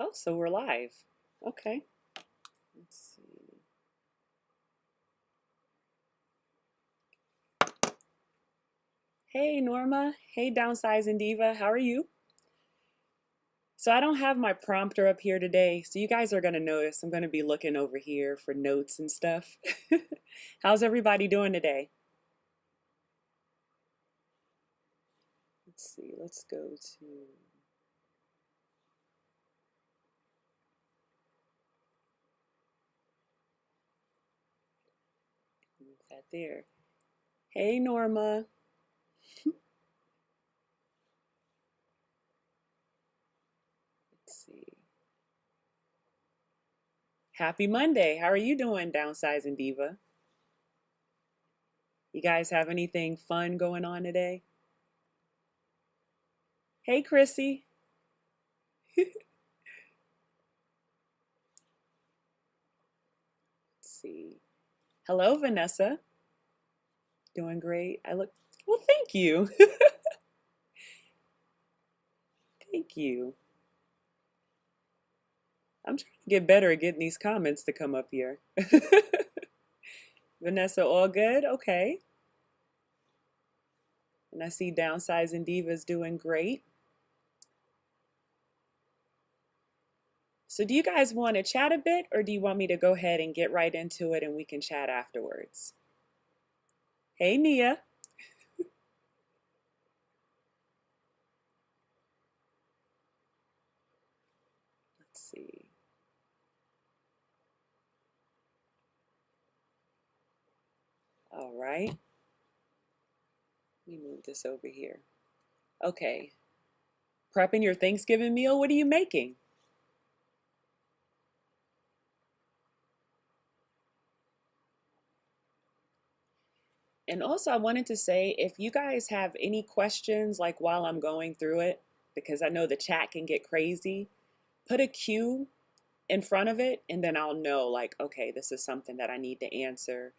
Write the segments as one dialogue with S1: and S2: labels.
S1: Oh, so we're live. Okay. Let's see. Hey, Norma. Hey, Downsizing Diva. How are you? So I don't have my prompter up here today, so you guys are going to notice I'm going to be looking over here for notes and stuff. How's everybody doing today? Let's see. Let's go to move that there. Hey, Norma. Let's see. Happy Monday. How are you doing, Downsizing Diva? You guys have anything fun going on today? Hey, Chrissy. Let's see. Hello, Vanessa. Doing great. Well, thank you. Thank you. I'm trying to get better at getting these comments to come up here. Vanessa, all good? Okay. And I see Downsizing Divas doing great. So do you guys want to chat a bit or do you want me to go ahead and get right into it and we can chat afterwards? Hey, Nia. Let's see. All right. Let me move this over here. Okay. Prepping your Thanksgiving meal. What are you making? And also, I wanted to say if you guys have any questions, like while I'm going through it, because I know the chat can get crazy, put a Q in front of it, and then I'll know, like, okay, this is something that I need to answer.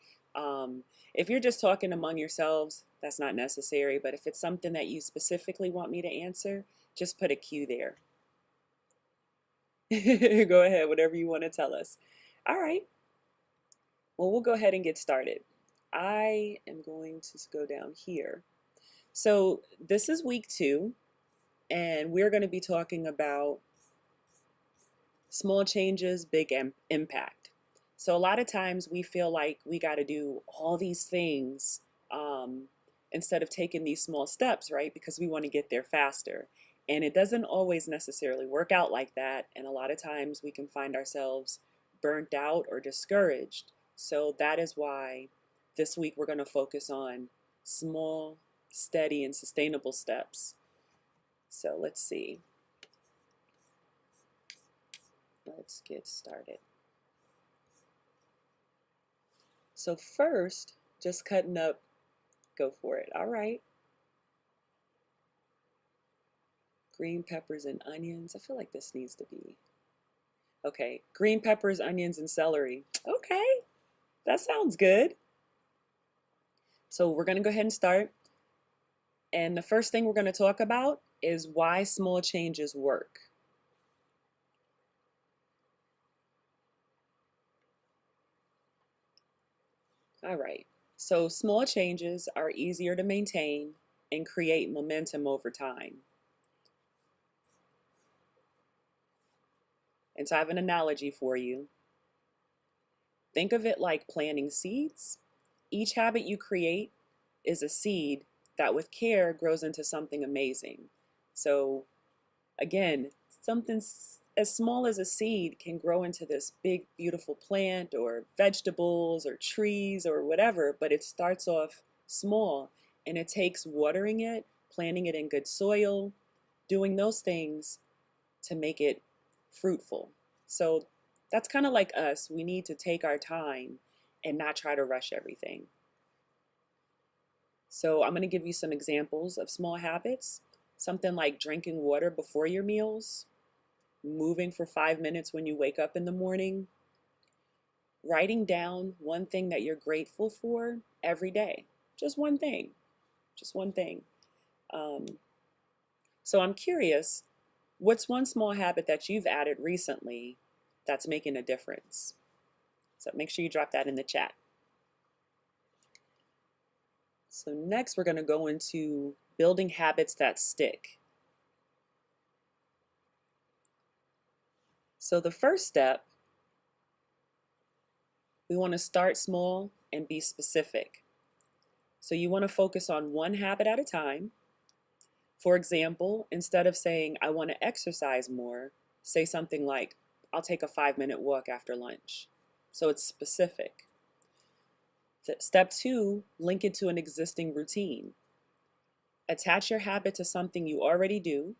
S1: If you're just talking among yourselves, that's not necessary. But if it's something that you specifically want me to answer, just put a Q there. Go ahead, whatever you want to tell us. All right. Well, we'll go ahead and get started. I am going to go down here. So this is week 2, and we're going to be talking about small changes, big impact. So a lot of times we feel like we got to do all these things um, instead of taking these small steps, right? Because we want to get there faster. And it doesn't always necessarily work out like that. And a lot of times we can find ourselves burnt out or discouraged. So that is why this week we're going to focus on small, steady, and sustainable steps. So let's see. Let's get started. So first, just cutting up, go for it. All right. Green peppers and onions. I feel like this needs to be. Okay. Green peppers, onions, and celery. Okay. That sounds good. So we're going to go ahead and start. And the first thing we're going to talk about is why small changes work. All right. So small changes are easier to maintain and create momentum over time. And so I have an analogy for you. Think of it like planting seeds. Each habit you create is a seed that with care grows into something amazing. So again, something as small as a seed can grow into this big, beautiful plant or vegetables or trees or whatever, but it starts off small and it takes watering it, planting it in good soil, doing those things to make it fruitful. So that's kind of like us. We need to take our time and not try to rush everything. So I'm going to give you some examples of small habits. Something like drinking water before your meals, moving for 5 minutes when you wake up in the morning, writing down one thing that you're grateful for every day. Just one thing. Just one thing. Um, so I'm curious, What's one small habit that you've added recently that's making a difference? So make sure you drop that in the chat. So next we're going to go into building habits that stick. So the first step, we want to start small and be specific. So you want to focus on one habit at a time. For example, instead of saying, I want to exercise more, say something like, I'll take a 5-minute walk after lunch. So it's specific. Step 2, link it to an existing routine. Attach your habit to something you already do.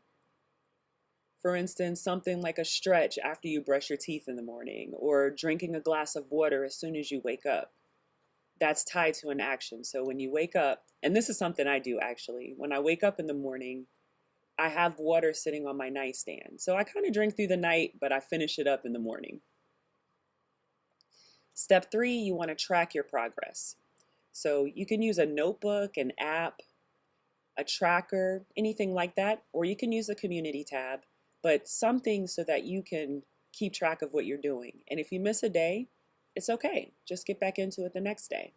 S1: For instance, something like a stretch after you brush your teeth in the morning, or drinking a glass of water as soon as you wake up. That's tied to an action. So when you wake up, and this is something I do actually, when I wake up in the morning, I have water sitting on my nightstand. So I kind of drink through the night, but I finish it up in the morning. Step 3, you want to track your progress. So you can use a notebook, an app, a tracker, anything like that, or you can use a community tab, but something so that you can keep track of what you're doing. And if you miss a day, it's okay. Just get back into it the next day.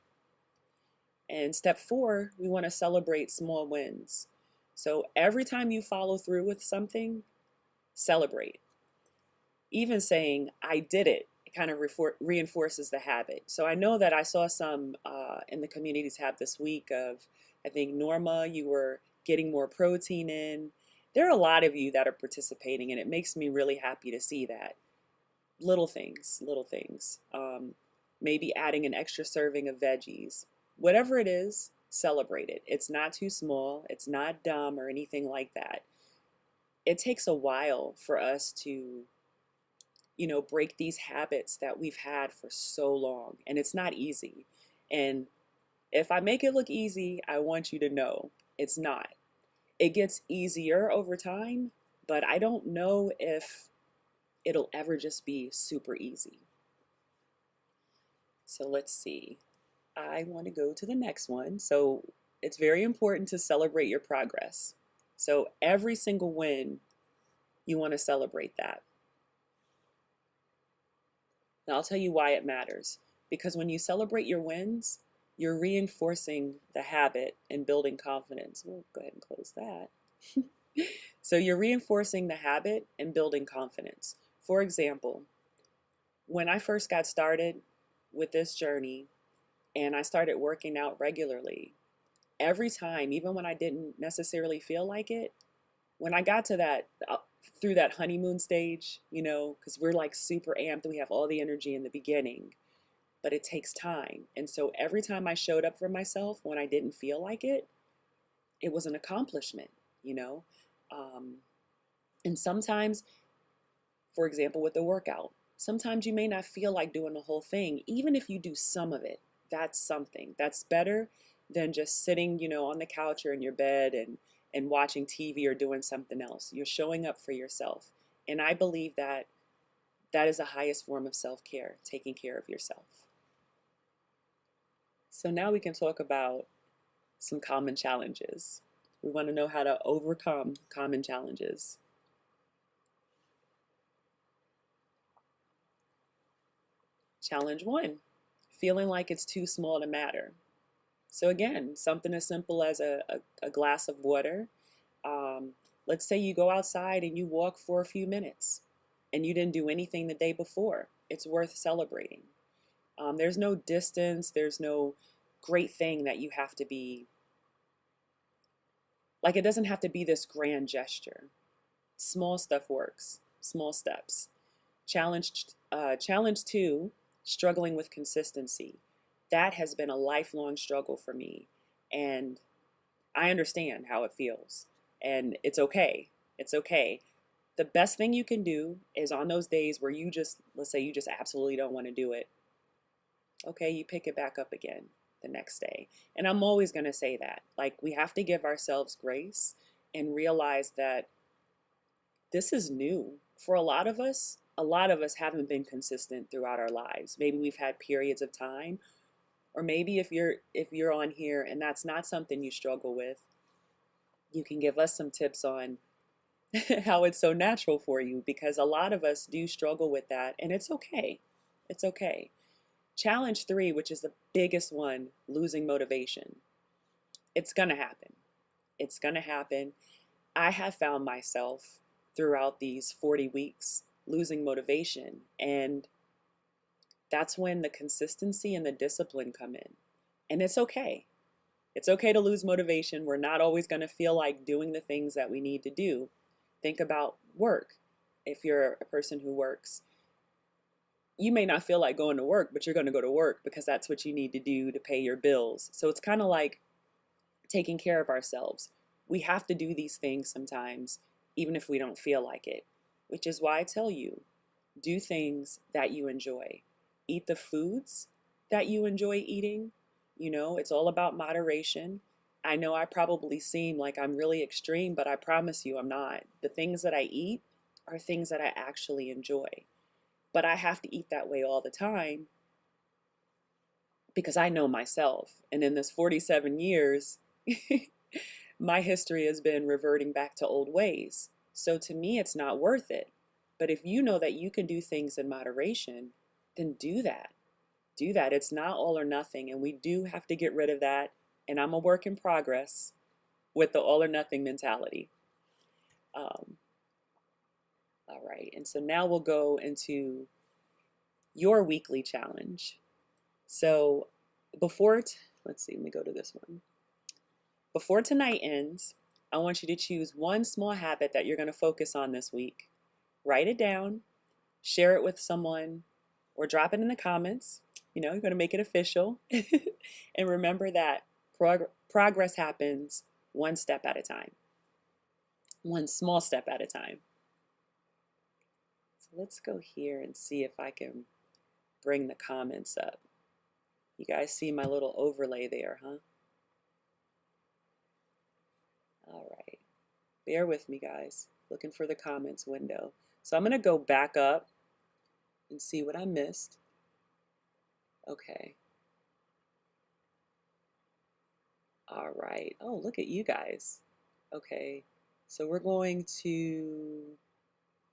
S1: And step 4, we want to celebrate small wins. So every time you follow through with something, celebrate. Even saying, I did it, kind of reinforces the habit. So I know that I saw some in the community tab this week of, I think Norma, you were getting more protein in. There are a lot of you that are participating, and it makes me really happy to see that. Little things, little things. Maybe adding an extra serving of veggies. Whatever it is, celebrate it. It's not too small. It's not dumb or anything like that. It takes a while for us to, break these habits that we've had for so long, and it's not easy. And if I make it look easy, I want you to know it's not. It gets easier over time, but I don't know if it'll ever just be super easy. So let's see. I want to go to the next one. So it's very important to celebrate your progress. So every single win, you want to celebrate that. Now I'll tell you why it matters. Because when you celebrate your wins, you're reinforcing the habit and building confidence. We'll go ahead and close that. So you're reinforcing the habit and building confidence. For example, when I first got started with this journey and I started working out regularly, every time, even when I didn't necessarily feel like it, when I got to that, through that honeymoon stage, because we're like super amped, we have all the energy in the beginning, but it takes time. And so every time I showed up for myself when I didn't feel like it was an accomplishment, and sometimes, for example, with the workout, sometimes you may not feel like doing the whole thing. Even if you do some of it, that's something. That's better than just sitting, on the couch or in your bed and watching TV or doing something else. You're showing up for yourself. And I believe that that is the highest form of self-care, taking care of yourself. So now we can talk about some common challenges. We want to know how to overcome common challenges. Challenge 1, feeling like it's too small to matter. So again, something as simple as a glass of water. Let's say you go outside and you walk for a few minutes and you didn't do anything the day before. It's worth celebrating. There's no distance. There's no great thing that you have to be, like it doesn't have to be this grand gesture. Small stuff works, small steps. Challenge 2, struggling with consistency. That has been a lifelong struggle for me. And I understand how it feels. And it's okay. It's okay. The best thing you can do is on those days where you just, let's say you just absolutely don't want to do it. Okay, you pick it back up again the next day. And I'm always going to say that. Like, we have to give ourselves grace and realize that this is new. For a lot of us haven't been consistent throughout our lives. Maybe we've had periods of time, or maybe if you're on here and that's not something you struggle with, you can give us some tips on how it's so natural for you, because a lot of us do struggle with that, and it's okay. It's okay. Challenge three, which is the biggest one, losing motivation. It's going to happen. It's going to happen. I have found myself throughout these 40 weeks losing motivation. And that's when the consistency and the discipline come in. And it's okay. It's okay to lose motivation. We're not always going to feel like doing the things that we need to do. Think about work. If you're a person who works, you may not feel like going to work, but you're going to go to work because that's what you need to do to pay your bills. So it's kind of like taking care of ourselves. We have to do these things sometimes, even if we don't feel like it, which is why I tell you, do things that you enjoy. Eat the foods that you enjoy eating. You know, it's all about moderation. I know I probably seem like I'm really extreme, but I promise you I'm not. The things that I eat are things that I actually enjoy. But I have to eat that way all the time because I know myself. And in this 47 years, my history has been reverting back to old ways. So to me, it's not worth it. But if you know that you can do things in moderation, then do that. Do that. It's not all or nothing. And we do have to get rid of that. And I'm a work in progress with the all or nothing mentality. All right. And so now we'll go into your weekly challenge. So let's see, let me go to this one. Before tonight ends, I want you to choose one small habit that you're going to focus on this week. Write it down, share it with someone, or drop it in the comments. You know, you're going to make it official. And remember that progress happens one step at a time, one small step at a time. So let's go here and see if I can bring the comments up. You guys see my little overlay there, huh? All right. Bear with me, guys. Looking for the comments window. So I'm going to go back up and see what I missed. Okay. All right. Oh, look at you guys. Okay. So we're going to,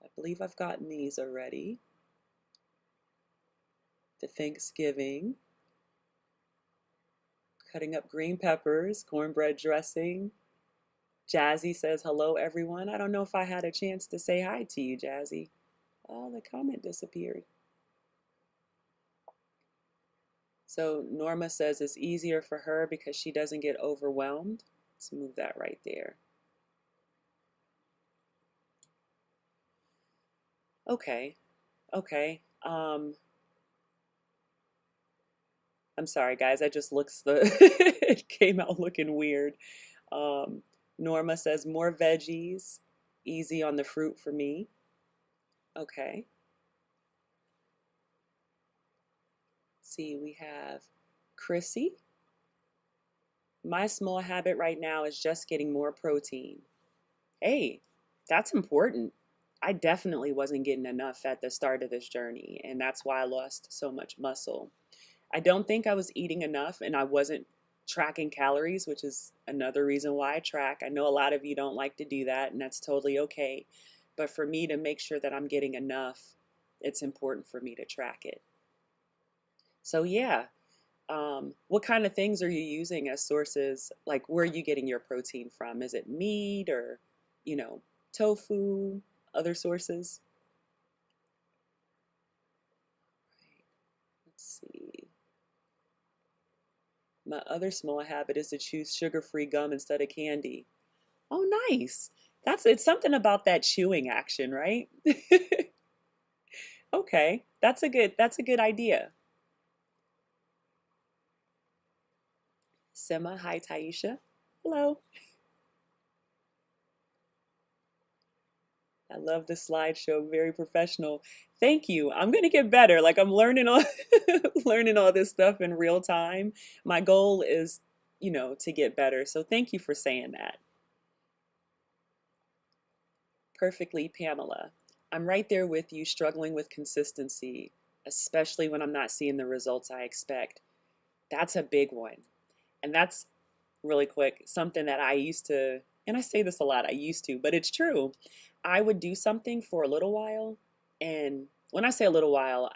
S1: I believe I've gotten these already. The Thanksgiving. Cutting up green peppers, cornbread dressing. Jazzy says, hello, everyone. I don't know if I had a chance to say hi to you, Jazzy. Oh, the comment disappeared. So Norma says it's easier for her because she doesn't get overwhelmed. Let's move that right there. Okay. Okay. I'm sorry, guys. I just looked it came out looking weird. Norma says more veggies, easy on the fruit for me. Okay. See, we have Chrissy. My small habit right now is just getting more protein. Hey, that's important. I definitely wasn't getting enough at the start of this journey, and that's why I lost so much muscle. I don't think I was eating enough, and I wasn't tracking calories, which is another reason why I track. I know a lot of you don't like to do that, and that's totally okay. But for me to make sure that I'm getting enough, it's important for me to track it. So yeah, what kind of things are you using as sources? Like, where are you getting your protein from? Is it meat or, you know, tofu, other sources? Let's see. My other small habit is to choose sugar-free gum instead of candy. Oh, nice. It's something about that chewing action, right? Okay, that's a good idea. Sema, hi Taisha. Hello. I love the slideshow, very professional. Thank you. I'm gonna get better. Like I'm learning all learning all this stuff in real time. My goal is, to get better. So thank you for saying that. Perfectly, Pamela. I'm right there with you, struggling with consistency, especially when I'm not seeing the results I expect. That's a big one. And that's really quick, something that I used to and I say this a lot, I used to, but it's true. I would do something for a little while, and when I say a little while,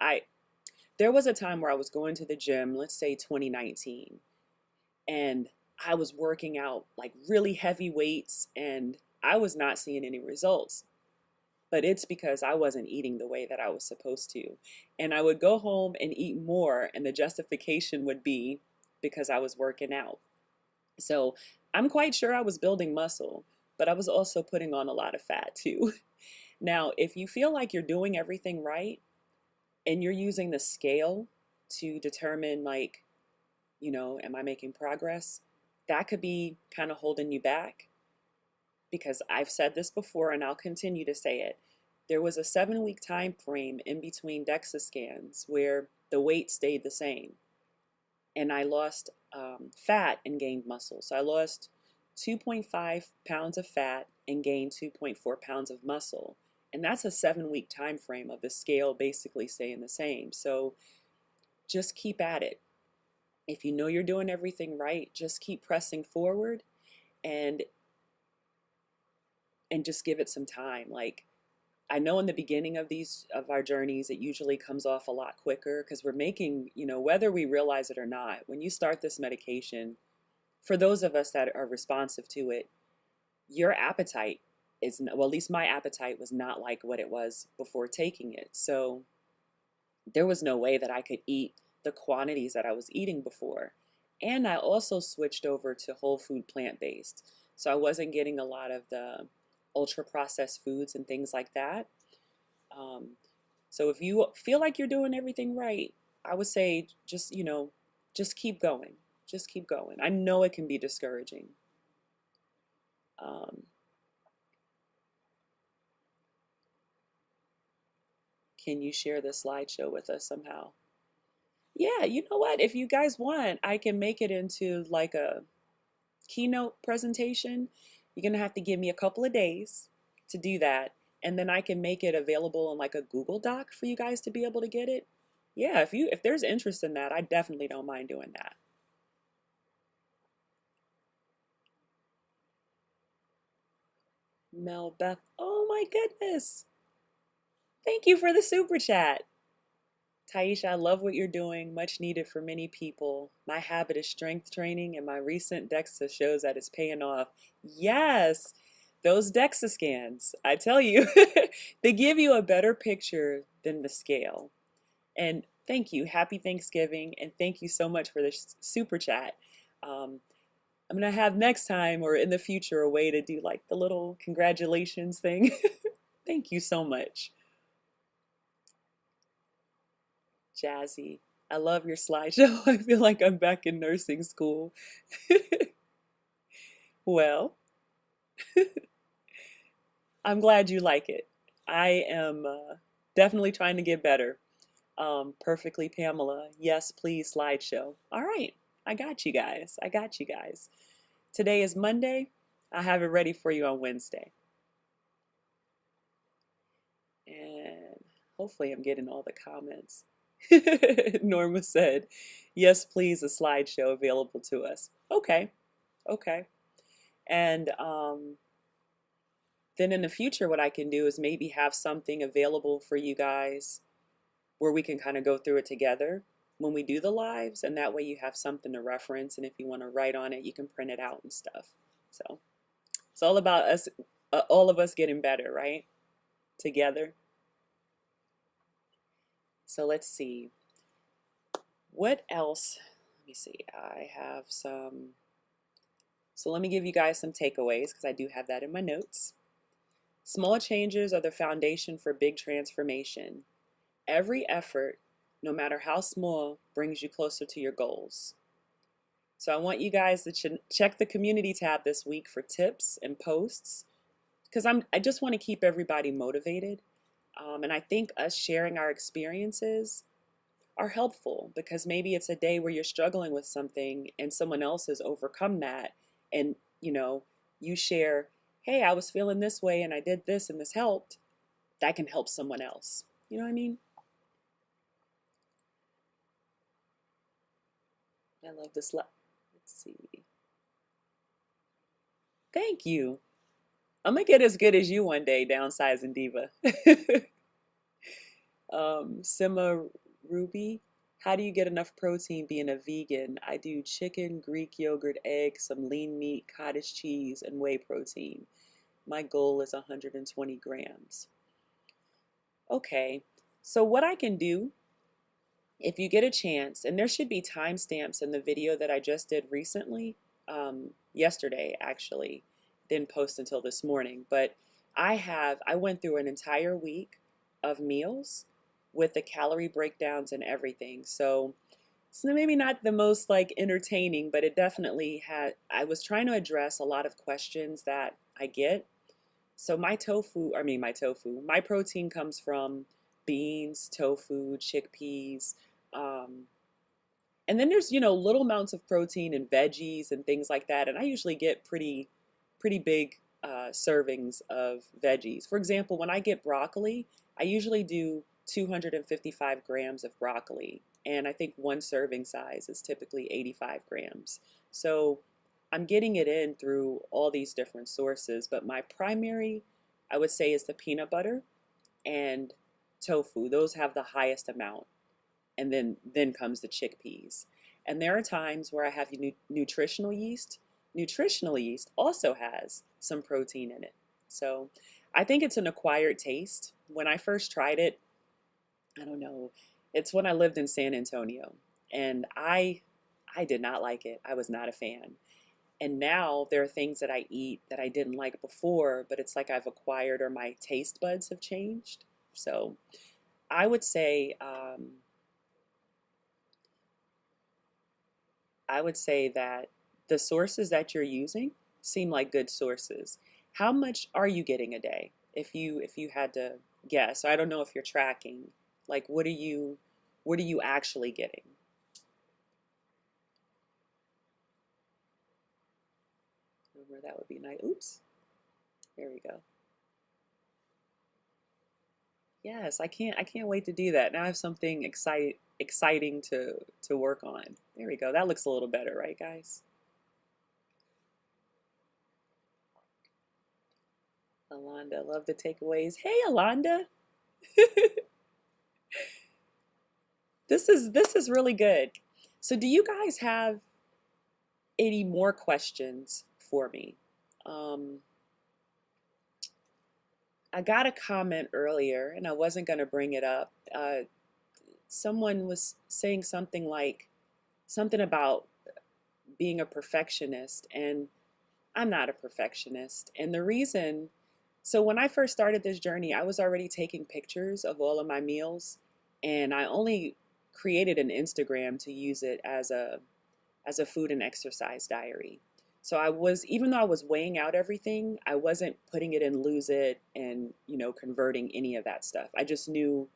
S1: there was a time where I was going to the gym, let's say 2019, and I was working out like really heavy weights and I was not seeing any results. But it's because I wasn't eating the way that I was supposed to. And I would go home and eat more, and the justification would be because I was working out. So I'm quite sure I was building muscle, but I was also putting on a lot of fat too. Now, if you feel like you're doing everything right and you're using the scale to determine, like, am I making progress? That could be kind of holding you back because I've said this before and I'll continue to say it. There was a 7-week time frame in between DEXA scans where the weight stayed the same, and I lost fat and gained muscle. So I lost 2.5 pounds of fat and gained 2.4 pounds of muscle. And that's a 7-week time frame of the scale basically staying the same. So just keep at it. If you know you're doing everything right, just keep pressing forward and just give it some time. Like, I know in the beginning of our journeys, it usually comes off a lot quicker because we're making, whether we realize it or not, when you start this medication, for those of us that are responsive to it, your appetite is, well, at least my appetite was not like what it was before taking it. So there was no way that I could eat the quantities that I was eating before. And I also switched over to whole food plant-based. So I wasn't getting a lot of the ultra processed foods and things like that. Um, so if you feel like you're doing everything right, I would say just keep going. Just keep going. I know it can be discouraging. Um, can you share the slideshow with us somehow? Yeah, you know what? If you guys want, I can make it into like a keynote presentation. You're gonna have to give me a couple of days to do that, and then I can make it available in like a Google Doc for you guys to be able to get it. Yeah, if there's interest in that, I definitely don't mind doing that. Mel Beth, oh my goodness. Thank you for the super chat. Taisha, I love what you're doing, much needed for many people. My habit is strength training, and my recent DEXA shows that it's paying off. Yes, those DEXA scans, I tell you, they give you a better picture than the scale. And thank you. Happy Thanksgiving, and thank you so much for this super chat. Um, I'm going to have next time or in the future a way to do like the little congratulations thing. Thank you so much. Jazzy. I love your slideshow. I feel like I'm back in nursing school. Well, I'm glad you like it. I am definitely trying to get better. Perfectly Pamela. Yes, please, slideshow. All right. I got you guys. I got you guys. Today is Monday. I have it ready for you on Wednesday. And hopefully I'm getting all the comments. Norma said, yes, please, a slideshow available to us. Okay, okay. And then in the future, what I can do is maybe have something available for you guys where we can kind of go through it together when we do the lives. And that way you have something to reference. And if you want to write on it, you can print it out and stuff. So it's all about us, all of us getting better, right? Together. So let's see. What else? Let me see. I have some. So let me give you guys some takeaways because I do have that in my notes. Small changes are the foundation for big transformation. Every effort, no matter how small, brings you closer to your goals. So I want you guys to check the community tab this week for tips and posts because I just want to keep everybody motivated. And I think us sharing our experiences are helpful because maybe it's a day where you're struggling with something and someone else has overcome that, and you share, hey, I was feeling this way and I did this and this helped. That can help someone else. You know what I mean? I love this. Let's see. Thank you. I'm gonna get as good as you one day, downsizing diva. Sima Ruby, how do you get enough protein being a vegan? I do chicken, Greek yogurt, eggs, some lean meat, cottage cheese, and whey protein. My goal is 120 grams. Okay, so what I can do, if you get a chance, and there should be timestamps in the video that I just did recently, yesterday actually, didn't post until this morning, but I went through an entire week of meals with the calorie breakdowns and everything. So it's maybe not the most like entertaining, but it definitely had, I was trying to address a lot of questions that I get. So my protein comes from beans, tofu, chickpeas, um, and then there's, little amounts of protein in veggies and things like that. And I usually get pretty big servings of veggies. For example, when I get broccoli, I usually do 255 grams of broccoli. And I think one serving size is typically 85 grams. So I'm getting it in through all these different sources. But my primary, I would say, is the peanut butter and tofu. Those have the highest amount, and then comes the chickpeas. And there are times where I have nutritional yeast. Nutritional yeast also has some protein in it. So I think it's an acquired taste. When I first tried it, I don't know, it's when I lived in San Antonio, and I did not like it. I was not a fan. And now there are things that I eat that I didn't like before, but it's like I've acquired, or my taste buds have changed. So I would say that the sources that you're using seem like good sources. How much are you getting a day? If you had to guess, I don't know if you're tracking. Like, what are you actually getting? Where that would be nice. Oops. There we go. Yes, I can't wait to do that. Now I have something exciting to work on. There we go. That looks a little better, right, guys? Alonda, love the takeaways. Hey, Alonda. This is really good. So do you guys have any more questions for me? Um, I got a comment earlier, and I wasn't going to bring it up. Someone was saying something about being a perfectionist, and I'm not a perfectionist. And the reason, so when I first started this journey, I was already taking pictures of all of my meals, and I only created an Instagram to use it as a food and exercise diary. So even though I was weighing out everything, I wasn't putting it in Lose It and, converting any of that stuff. I just knew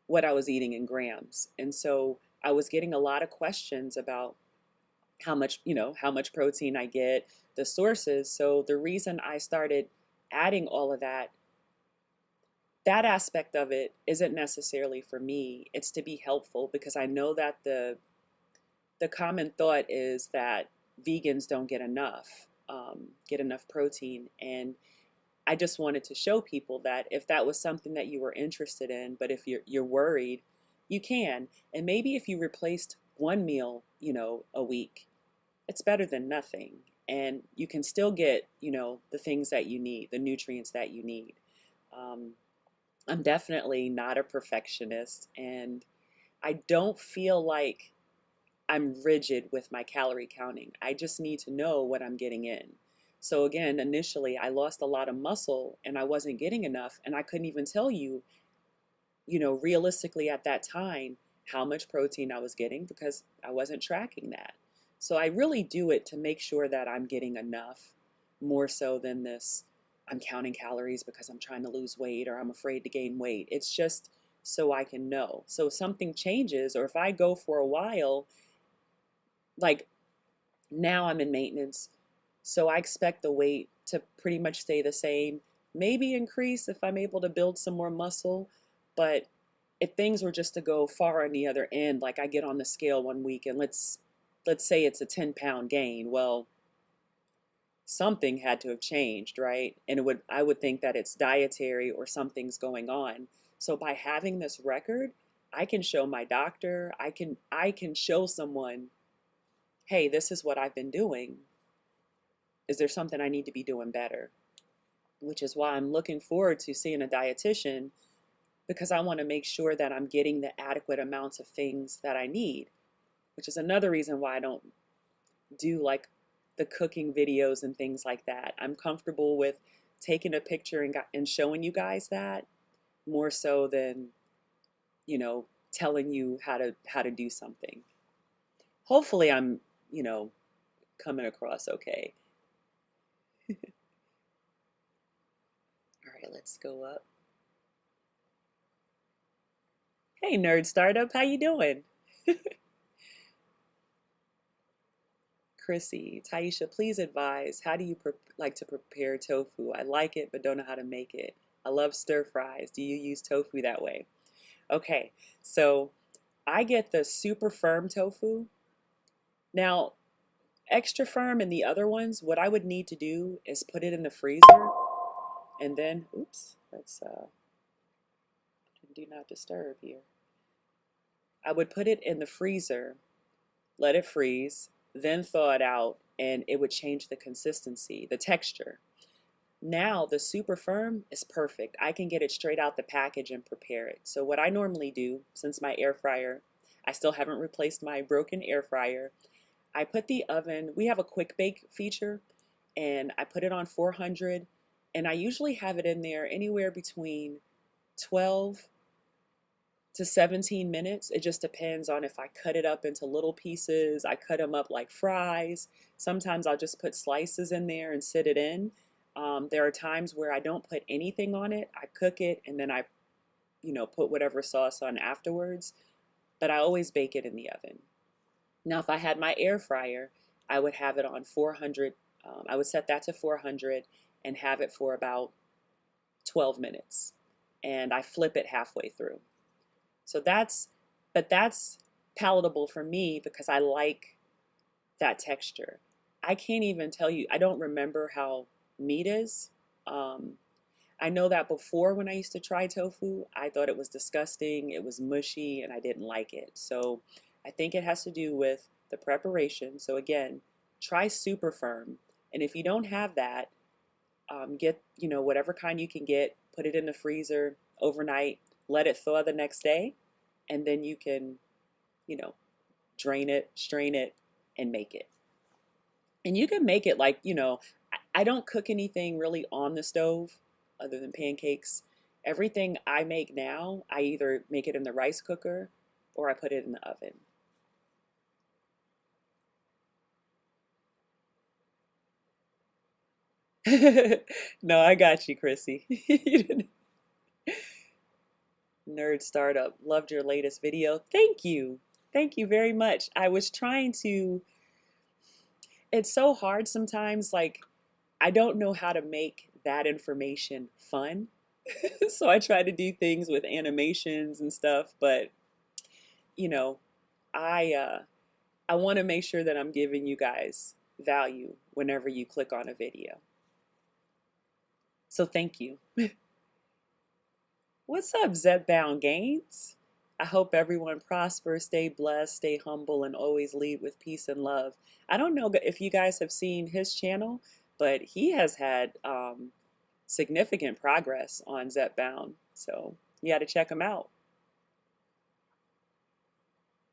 S1: what I was eating in grams. And so I was getting a lot of questions about how much protein I get, the sources. So the reason I started adding all of that aspect of it isn't necessarily for me. It's to be helpful, because I know that the common thought is that vegans don't get enough protein. And I just wanted to show people that if that was something that you were interested in, but if you're worried, you can. And maybe if you replaced one meal, a week, it's better than nothing. And you can still get, the things that you need, the nutrients that you need. Um, I'm definitely not a perfectionist, and I don't feel like I'm rigid with my calorie counting. I just need to know what I'm getting in. So again, initially I lost a lot of muscle and I wasn't getting enough, and I couldn't even tell you, realistically at that time how much protein I was getting, because I wasn't tracking that. So I really do it to make sure that I'm getting enough, more so than this I'm counting calories because I'm trying to lose weight or I'm afraid to gain weight. It's just so I can know. So if something changes, or if I go for a while, like now I'm in maintenance, so I expect the weight to pretty much stay the same, maybe increase if I'm able to build some more muscle. But if things were just to go far on the other end, like I get on the scale one week and let's say it's a 10-pound gain, well, something had to have changed, right? And I would think that it's dietary or something's going on. So by having this record, I can show my doctor, I can show someone, hey, this is what I've been doing. Is there something I need to be doing better? Which is why I'm looking forward to seeing a dietitian, because I want to make sure that I'm getting the adequate amounts of things that I need, which is another reason why I don't do like the cooking videos and things like that. I'm comfortable with taking a picture and showing you guys that more so than, telling you how to do something. Hopefully I'm, you know, coming across okay. All right, let's go up. Hey, Nerd Startup, how you doing? Chrissy, Taisha, please advise, how do you like to prepare tofu? I like it, but don't know how to make it. I love stir fries. Do you use tofu that way? Okay, so I get the super firm tofu. Now, extra firm and the other ones, what I would need to do is put it in the freezer and then, oops, that's do not disturb here. I would put it in the freezer, let it freeze, then thaw it out, and it would change the consistency, the texture. Now the super firm is perfect. I can get it straight out the package and prepare it. So what I normally do, since my air fryer, I still haven't replaced my broken air fryer, I put the oven, we have a quick bake feature, and I put it on 400, and I usually have it in there anywhere between 12 to 17 minutes. It just depends on if I cut it up into little pieces. I cut them up like fries. Sometimes I'll just put slices in there and sit it in. There are times where I don't put anything on it. I cook it and then I, put whatever sauce on afterwards. But I always bake it in the oven. Now, if I had my air fryer, I would have it on 400. I would set that to 400 and have it for about 12 minutes. And I flip it halfway through. So that's palatable for me because I like that texture. I can't even tell you, I don't remember how meat is. Um, I know that before when I used to try tofu, I thought it was disgusting, it was mushy, and I didn't like it. So I think it has to do with the preparation. So again, try super firm. And if you don't have that, get, whatever kind you can get, put it in the freezer overnight, let it thaw the next day, and then you can, you know, drain it, strain it, and make it. And you can make it like, I don't cook anything really on the stove other than pancakes. Everything I make now, I either make it in the rice cooker or I put it in the oven. No, I got you, Chrissy. You didn't- Nerd Startup. Loved your latest video. Thank you. Thank you very much. I was trying to, it's so hard sometimes, like, I don't know how to make that information fun. So I try to do things with animations and stuff, but you know, I uh I want to make sure that I'm giving you guys value whenever you click on a video. So thank you. What's up, Zepbound Gains? I hope everyone prospers, stay blessed, stay humble, and always lead with peace and love. I don't know if you guys have seen his channel, but he has had significant progress on Zepbound. So you got to check him out.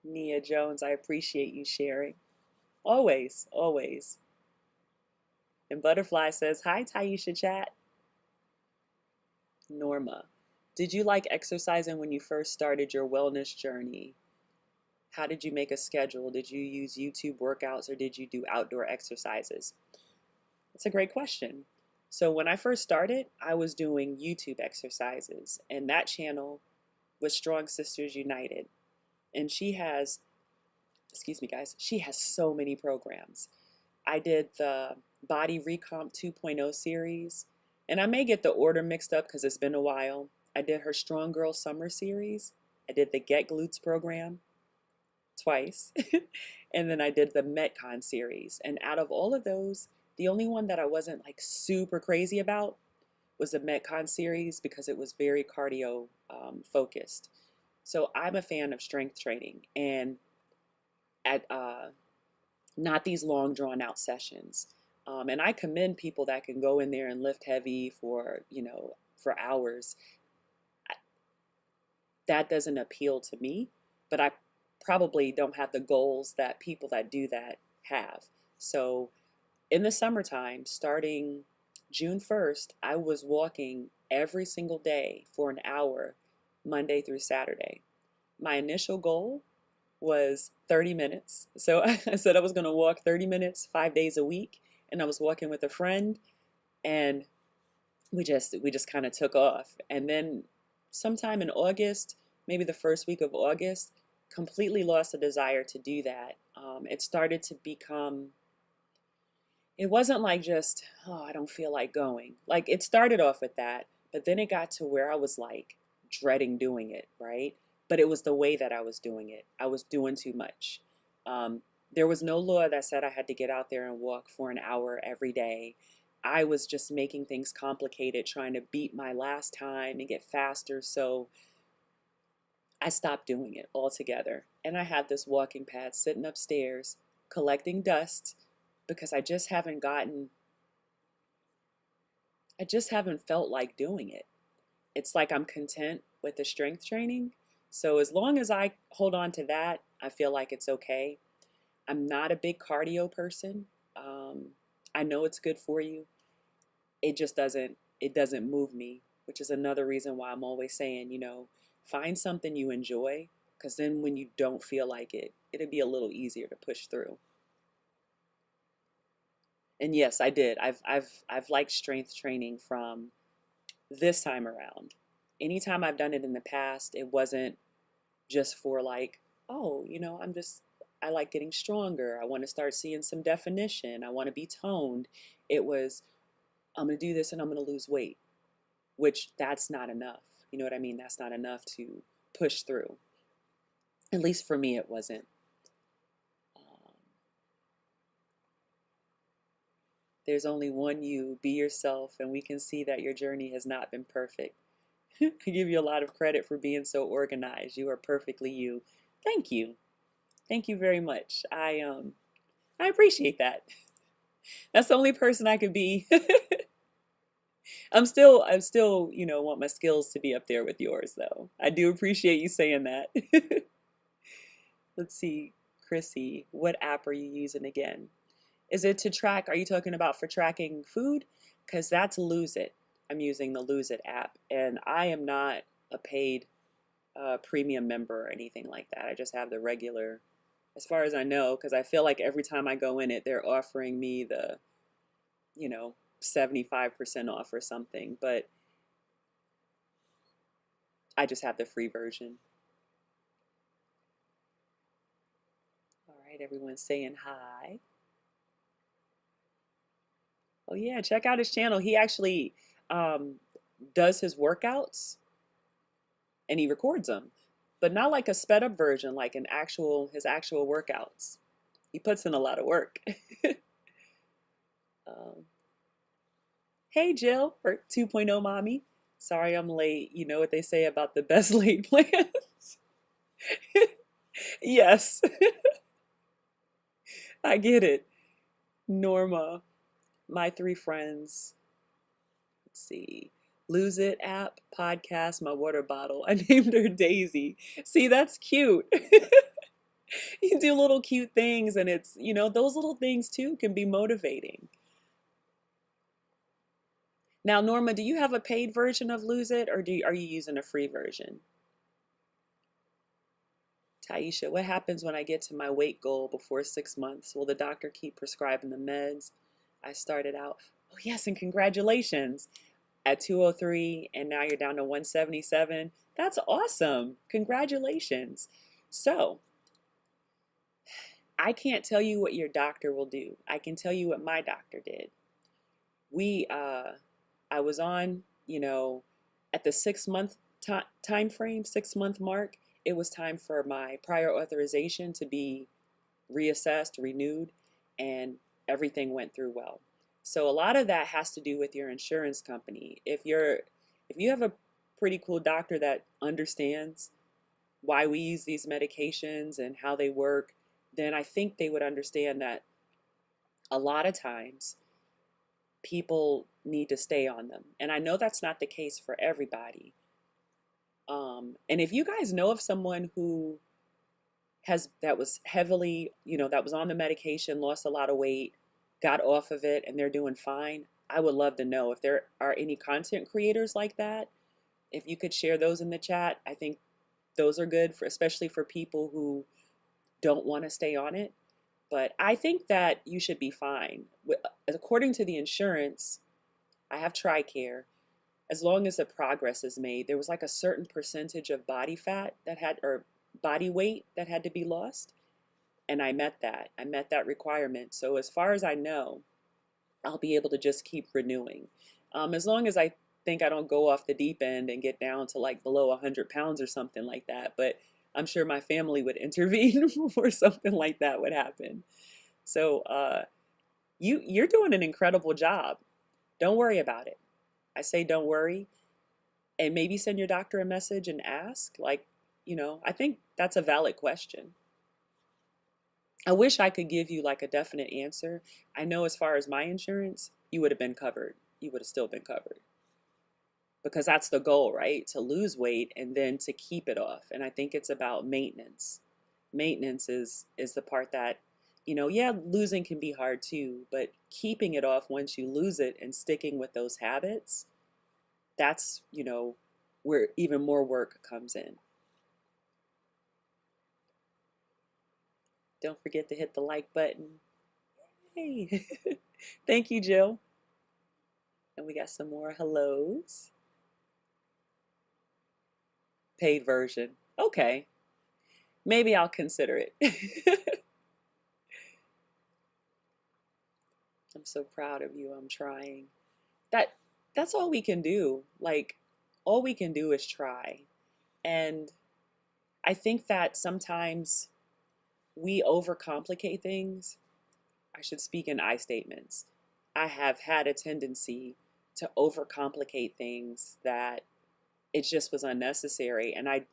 S1: Nia Jones, I appreciate you sharing. Always, always. And Butterfly says, hi, Taisha Chat. Norma, did you like exercising when you first started your wellness journey? How did you make a schedule? Did you use YouTube workouts or did you do outdoor exercises? That's a great question. So when I first started, I was doing YouTube exercises, and that channel was Strong Sisters United. And she has, excuse me guys, she has so many programs. I did the Body Recomp 2.0 series, and I may get the order mixed up because it's been a while. I did her Strong Girl Summer series. I did the Get Glutes program twice. And then I did the Metcon series. And out of all of those, The only one that I wasn't like super crazy about was the Metcon series because it was very cardio focused. So I'm a fan of strength training and at not these long drawn out sessions. And I commend people that can go in there and lift heavy for, for hours. That doesn't appeal to me, but I probably don't have the goals that people that do that have. So in the summertime, starting June 1st, I was walking every single day for an hour, Monday through Saturday. My initial goal was 30 minutes. So I said I was going to walk 30 minutes, 5 days a week. And I was walking with a friend, and we just kind of took off. And then sometime in August, maybe the first week of August, completely lost the desire to do that. It started to become, it wasn't like just, oh, I don't feel like going. Like it started off with that, but then it got to where I was like dreading doing it, right? But it was the way that I was doing it. I was doing too much. Um, there was no law that said I had to get out there and walk for an hour every day. I was just making things complicated, trying to beat my last time and get faster. So I stopped doing it altogether. And I had this walking pad sitting upstairs collecting dust because I just haven't felt like doing it. It's like I'm content with the strength training. So as long as I hold on to that, I feel like it's okay. I'm not a big cardio person. Um, I know it's good for you. It doesn't move me, which is another reason why I'm always saying, find something you enjoy, because then when you don't feel like it, it'll be a little easier to push through. And yes, I did. I've liked strength training from this time around. Anytime I've done it in the past, it wasn't just for like, oh, I like getting stronger. I want to start seeing some definition. I want to be toned. It was, I'm going to do this and I'm going to lose weight, which that's not enough. You know what I mean? That's not enough to push through. At least for me, it wasn't. Um, there's only one you. Be yourself, and we can see that your journey has not been perfect. I give you a lot of credit for being so organized. You are perfectly you. Thank you. Thank you very much. I appreciate that. That's the only person I could be. I'm still, want my skills to be up there with yours though. I do appreciate you saying that. Let's see, Chrissy, what app are you using again? Is it to track, are you talking about for tracking food? Because that's Lose It. I'm using the Lose It app, and I am not a paid premium member or anything like that. I just have the regular, as far as I know, because I feel like every time I go in it, they're offering me the, you know, 75% off or something, but I just have the free version. All right, everyone's saying hi. Oh yeah, check out his channel. He actually um, does his workouts and he records them, but not like a sped up version, like his actual workouts. He puts in a lot of work. um, hey Jill, or 2.0 mommy. Sorry I'm late. You know what they say about the best laid plans? Yes, I get it. Norma, my three friends. Let's see. Lose It app, podcast, my water bottle. I named her Daisy. See, that's cute. You do little cute things, and those little things too can be motivating. Now, Norma, do you have a paid version of Lose It, or are you using a free version? Taisha, what happens when I get to my weight goal before 6 months? Will the doctor keep prescribing the meds I started out? Oh, yes, and congratulations at 203, and now you're down to 177. That's awesome. Congratulations. So, I can't tell you what your doctor will do. I can tell you what my doctor did. I was on, at the 6 month time frame, 6 month mark, it was time for my prior authorization to be reassessed, renewed, and everything went through well. So a lot of that has to do with your insurance company. If you have a pretty cool doctor that understands why we use these medications and how they work, then I think they would understand that a lot of times people need to stay on them. And I know that's not the case for everybody. And if you guys know of someone who that was heavily, that was on the medication, lost a lot of weight, got off of it, and they're doing fine, I would love to know if there are any content creators like that. If you could share those in the chat, I think those are good for, especially for people who don't want to stay on it. But I think that you should be fine. According to the insurance, I have TRICARE. As long as the progress is made, there was like a certain percentage of body fat that had, or body weight that had to be lost. And I met that. I met that requirement. So as far as I know, I'll be able to just keep renewing. As long as I think I don't go off the deep end and get down to like below 100 pounds or something like that. But I'm sure my family would intervene before something like that would happen. So you're doing an incredible job. Don't worry about it. I say don't worry, and maybe send your doctor a message and ask, like, I think that's a valid question. I wish I could give you like a definite answer. I know as far as my insurance, you would have been covered. You would have still been covered. Because that's the goal, right? To lose weight and then to keep it off. And I think it's about maintenance. Maintenance is the part that, yeah, losing can be hard too, but keeping it off once you lose it and sticking with those habits, that's, where even more work comes in. Don't forget to hit the like button. Hey, thank you, Jill. And we got some more hellos. Paid version. Okay. Maybe I'll consider it. I'm so proud of you. I'm trying. That's all we can do. Like, all we can do is try. And I think that sometimes we overcomplicate things. I should speak in I statements. I have had a tendency to overcomplicate things that it just was unnecessary. And I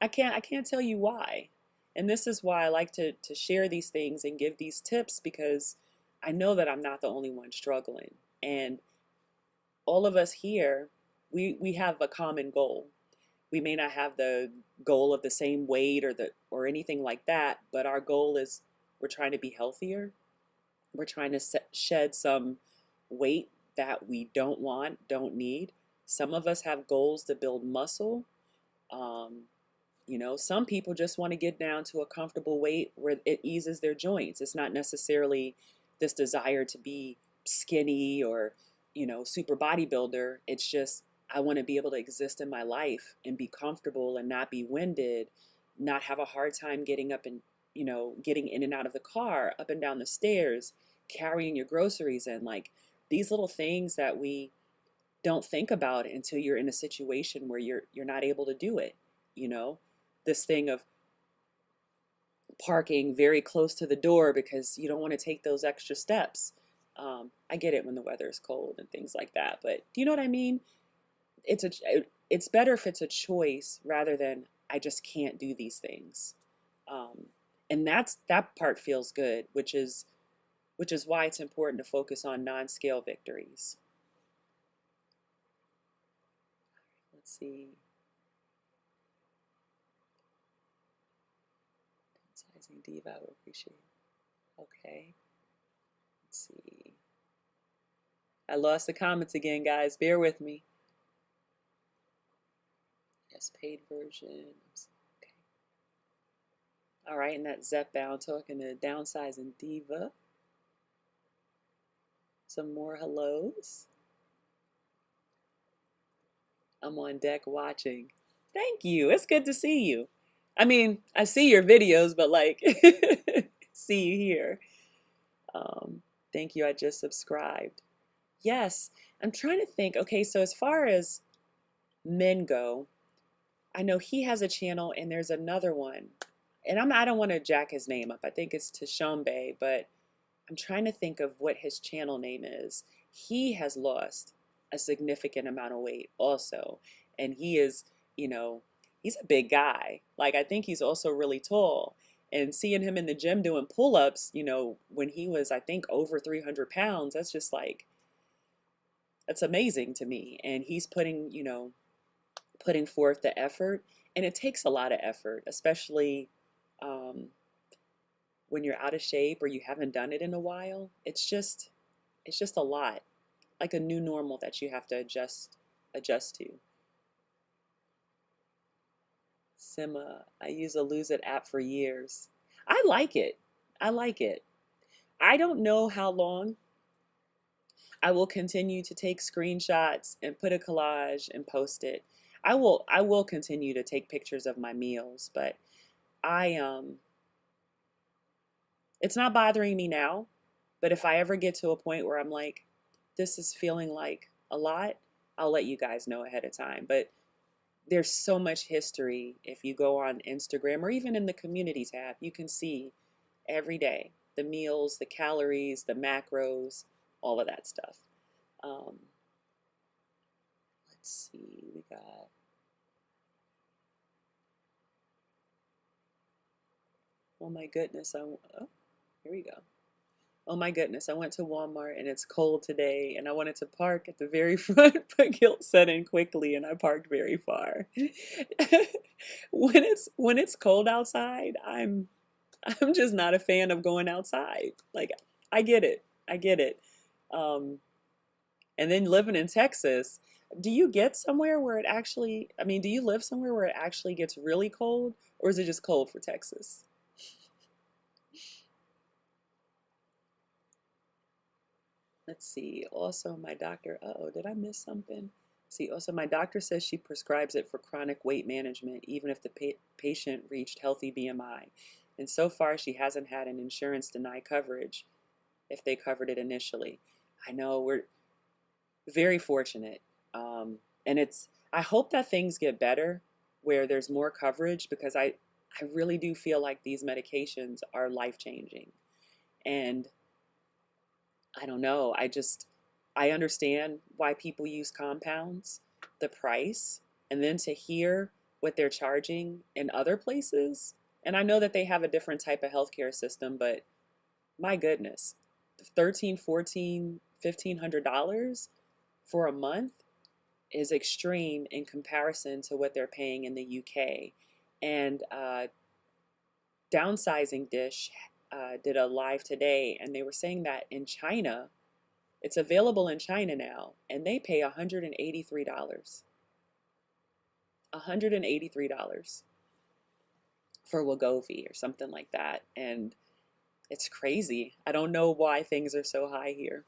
S1: can't tell you why. And this is why I like to share these things and give these tips, because I know that I'm not the only one struggling. And all of us here, we have a common goal. We may not have the goal of the same weight or anything like that, but our goal is we're trying to be healthier. We're trying to shed some weight that we don't want, don't need. Some of us have goals to build muscle. Some people just want to get down to a comfortable weight where it eases their joints. It's not necessarily this desire to be skinny or, super bodybuilder. It's just, I want to be able to exist in my life and be comfortable and not be winded, not have a hard time getting up and, getting in and out of the car, up and down the stairs, carrying your groceries in. Like, these little things that we don't think about until you're in a situation where you're not able to do it. This thing of parking very close to the door because you don't want to take those extra steps. I get it when the weather is cold and things like that, but do you know what I mean? It's better if it's a choice rather than I just can't do these things. And that part feels good, which is why it's important to focus on non-scale victories. Let's see. Downsizing Diva, I would appreciate it. Okay. Let's see. I lost the comments again, guys. Bear with me. Yes, paid version. Okay. All right, and that's Zep Bound talking to Downsizing Diva. Some more hellos. I'm on deck watching. Thank you. It's good to see you. I mean, I see your videos, but like, see you here. Thank you. I just subscribed. Yes, I'm trying to think. Okay, so as far as men go, I know he has a channel and there's another one. And I don't want to jack his name up. I think it's Tashombe, but I'm trying to think of what his channel name is. He has lost a significant amount of weight also. And he is, you know, he's a big guy. Like, I think he's also really tall. And seeing him in the gym doing pull ups, when he was, I think, over 300 pounds, that's just like, that's amazing to me. And he's putting forth the effort. And it takes a lot of effort, especially um, when you're out of shape or you haven't done it in a while. It's just a lot, like a new normal that you have to adjust to. Sima, I use a Lose It app for years. I like it. I like it. I don't know how long I will continue to take screenshots and put a collage and post it. I will continue to take pictures of my meals, but I it's not bothering me now, but if I ever get to a point where I'm like, this is feeling like a lot, I'll let you guys know ahead of time. But there's so much history. If you go on Instagram or even in the community tab, you can see every day the meals, the calories, the macros, all of that stuff. Um, let's see, we got, oh my goodness, here we go. Oh my goodness, I went to Walmart and it's cold today and I wanted to park at the very front, but guilt set in quickly and I parked very far. When it's cold outside, I'm just not a fan of going outside. Like, I get it. I get it. Um, and then living in Texas, do you get somewhere where it actually, I mean, do you live somewhere where it actually gets really cold, or is it just cold for Texas? Let's see. Also, my doctor, uh-oh, did I miss something? See, also, my doctor says she prescribes it for chronic weight management, even if the patient reached healthy BMI. And so far, she hasn't had an insurance deny coverage if they covered it initially. I know we're very fortunate. And I hope that things get better where there's more coverage because I really do feel like these medications are life changing. And I don't know. I understand why people use compounds, the price, and then to hear what they're charging in other places. And I know that they have a different type of healthcare system, but my goodness, 13, 14, $1,500 for a month is extreme in comparison to what they're paying in the UK. And Downsizing Dish did a live today, and they were saying that in China, it's available in China now, and they pay $183. $183 for Wegovy or something like that. And it's crazy. I don't know why things are so high here.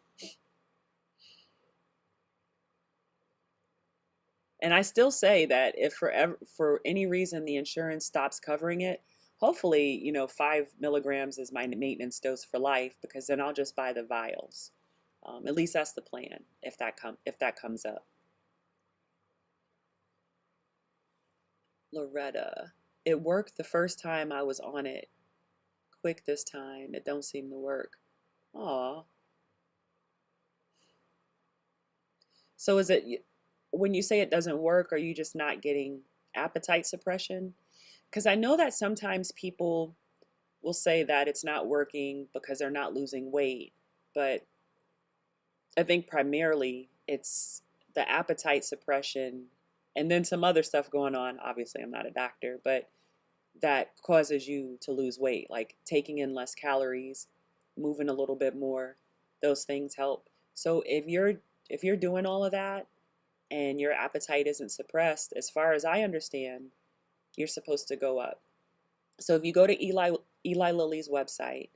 S1: And I still say that if for any reason the insurance stops covering it, hopefully, 5 milligrams is my maintenance dose for life because then I'll just buy the vials. At least that's the plan if that comes up. Loretta, it worked the first time I was on it. Quick this time, it don't seem to work. Aw. So is it when you say it doesn't work, are you just not getting appetite suppression? Because I know that sometimes people will say that it's not working because they're not losing weight, but I think primarily it's the appetite suppression and then some other stuff going on. Obviously, I'm not a doctor, but that causes you to lose weight, like taking in less calories, moving a little bit more. Those things help. So if you're doing all of that and your appetite isn't suppressed, as far as I understand, you're supposed to go up. So if you go to Eli Lilly's website,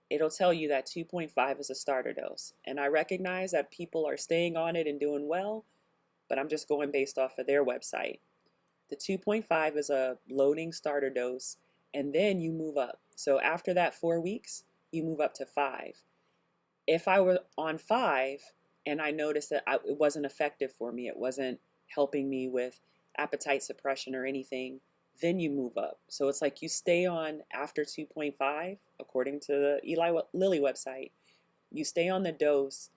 S1: it'll tell you that 2.5 is a starter dose. And I recognize that people are staying on it and doing well, but I'm just going based off of their website. The 2.5 is a loading starter dose, and then you move up. So after that 4 weeks, you move up to 5. If I were on 5 and I noticed that it wasn't effective for me, it wasn't helping me with appetite suppression or anything, then you move up. So it's like you stay on after 2.5, according to the Eli Lilly website, You stay on the dose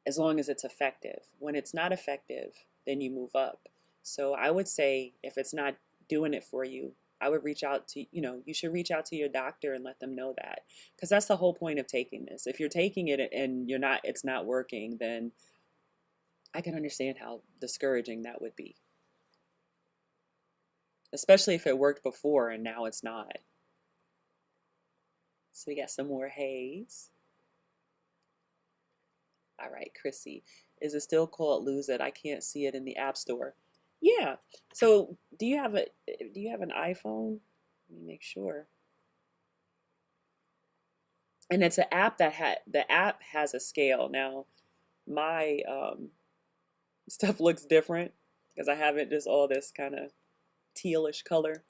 S1: as long as it's effective. When it's not effective, then you move up. So I would say if it's not doing it for you, I would reach out to, you should reach out to your doctor and let them know that. Because that's the whole point of taking this. If you're taking it and it's not working, then I can understand how discouraging that would be. Especially if it worked before and now it's not. So we got some more haze. All right, Chrissy. Is it still called Lose It? I can't see it in the App Store. Yeah. So do you have an iPhone? Let me make sure. And it's an app the app has a scale. Now my stuff looks different because I have it just all this kind of tealish color.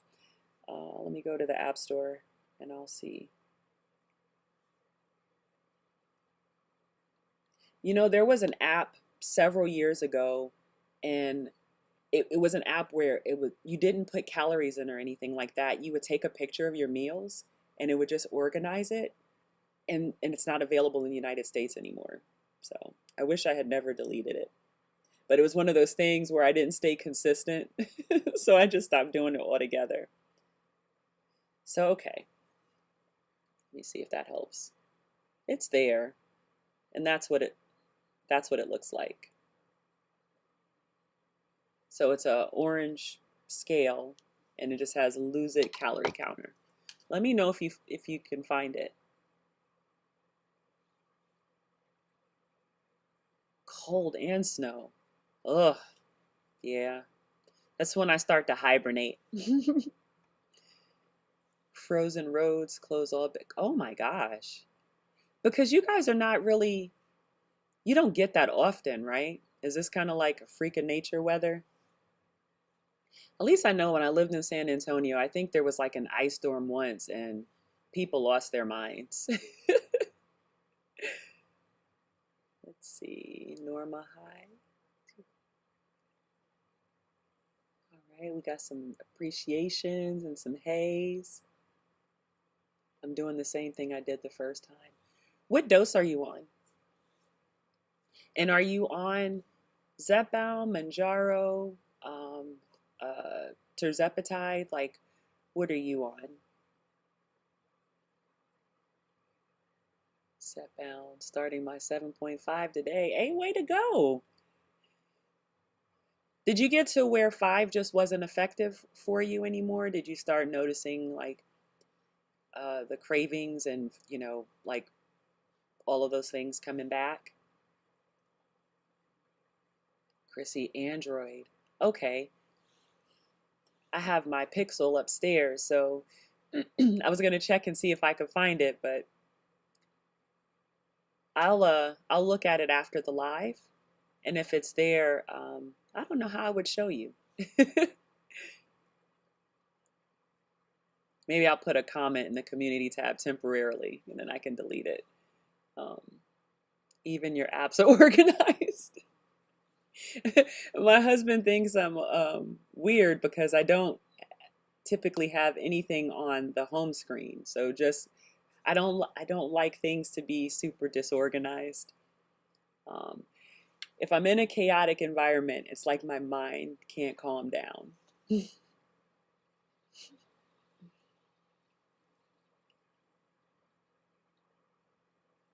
S1: Let me go to the App Store and I'll see. There was an app several years ago, and it was an app where you didn't put calories in or anything like that. You would take a picture of your meals and it would just organize it, and it's not available in the United States anymore. So I wish I had never deleted it. But it was one of those things where I didn't stay consistent, so I just stopped doing it altogether. So okay, let me see if that helps. It's there, and that's what it looks like. So it's a orange scale, and it just has Lose It calorie counter. Let me know if you can find it. Cold and snow. Ugh. Yeah. That's when I start to hibernate. Frozen roads, close all big. Oh my gosh. Because you guys are not really, you don't get that often, right? Is this kind of like a freak of nature weather? At least I know when I lived in San Antonio, I think there was like an ice storm once and people lost their minds. Let's see, Norma High. All right, we got some appreciations and some haze. I'm doing the same thing I did the first time. What dose are you on? And are you on Zepbound, Manjaro, Tirzepatide? Like, what are you on? Zepbound, starting my 7.5 today. Hey, way to go. Did you get to where 5 just wasn't effective for you anymore? Did you start noticing like the cravings and, like all of those things coming back? Chrissy, Android. Okay. I have my Pixel upstairs, so I was gonna check and see if I could find it, but I'll look at it after the live, and if it's there, I don't know how I would show you. Maybe I'll put a comment in the community tab temporarily, and then I can delete it. Um, even your apps are organized. My husband thinks I'm weird because I don't typically have anything on the home screen. So just I don't like things to be super disorganized. Um, if I'm in a chaotic environment, it's like my mind can't calm down.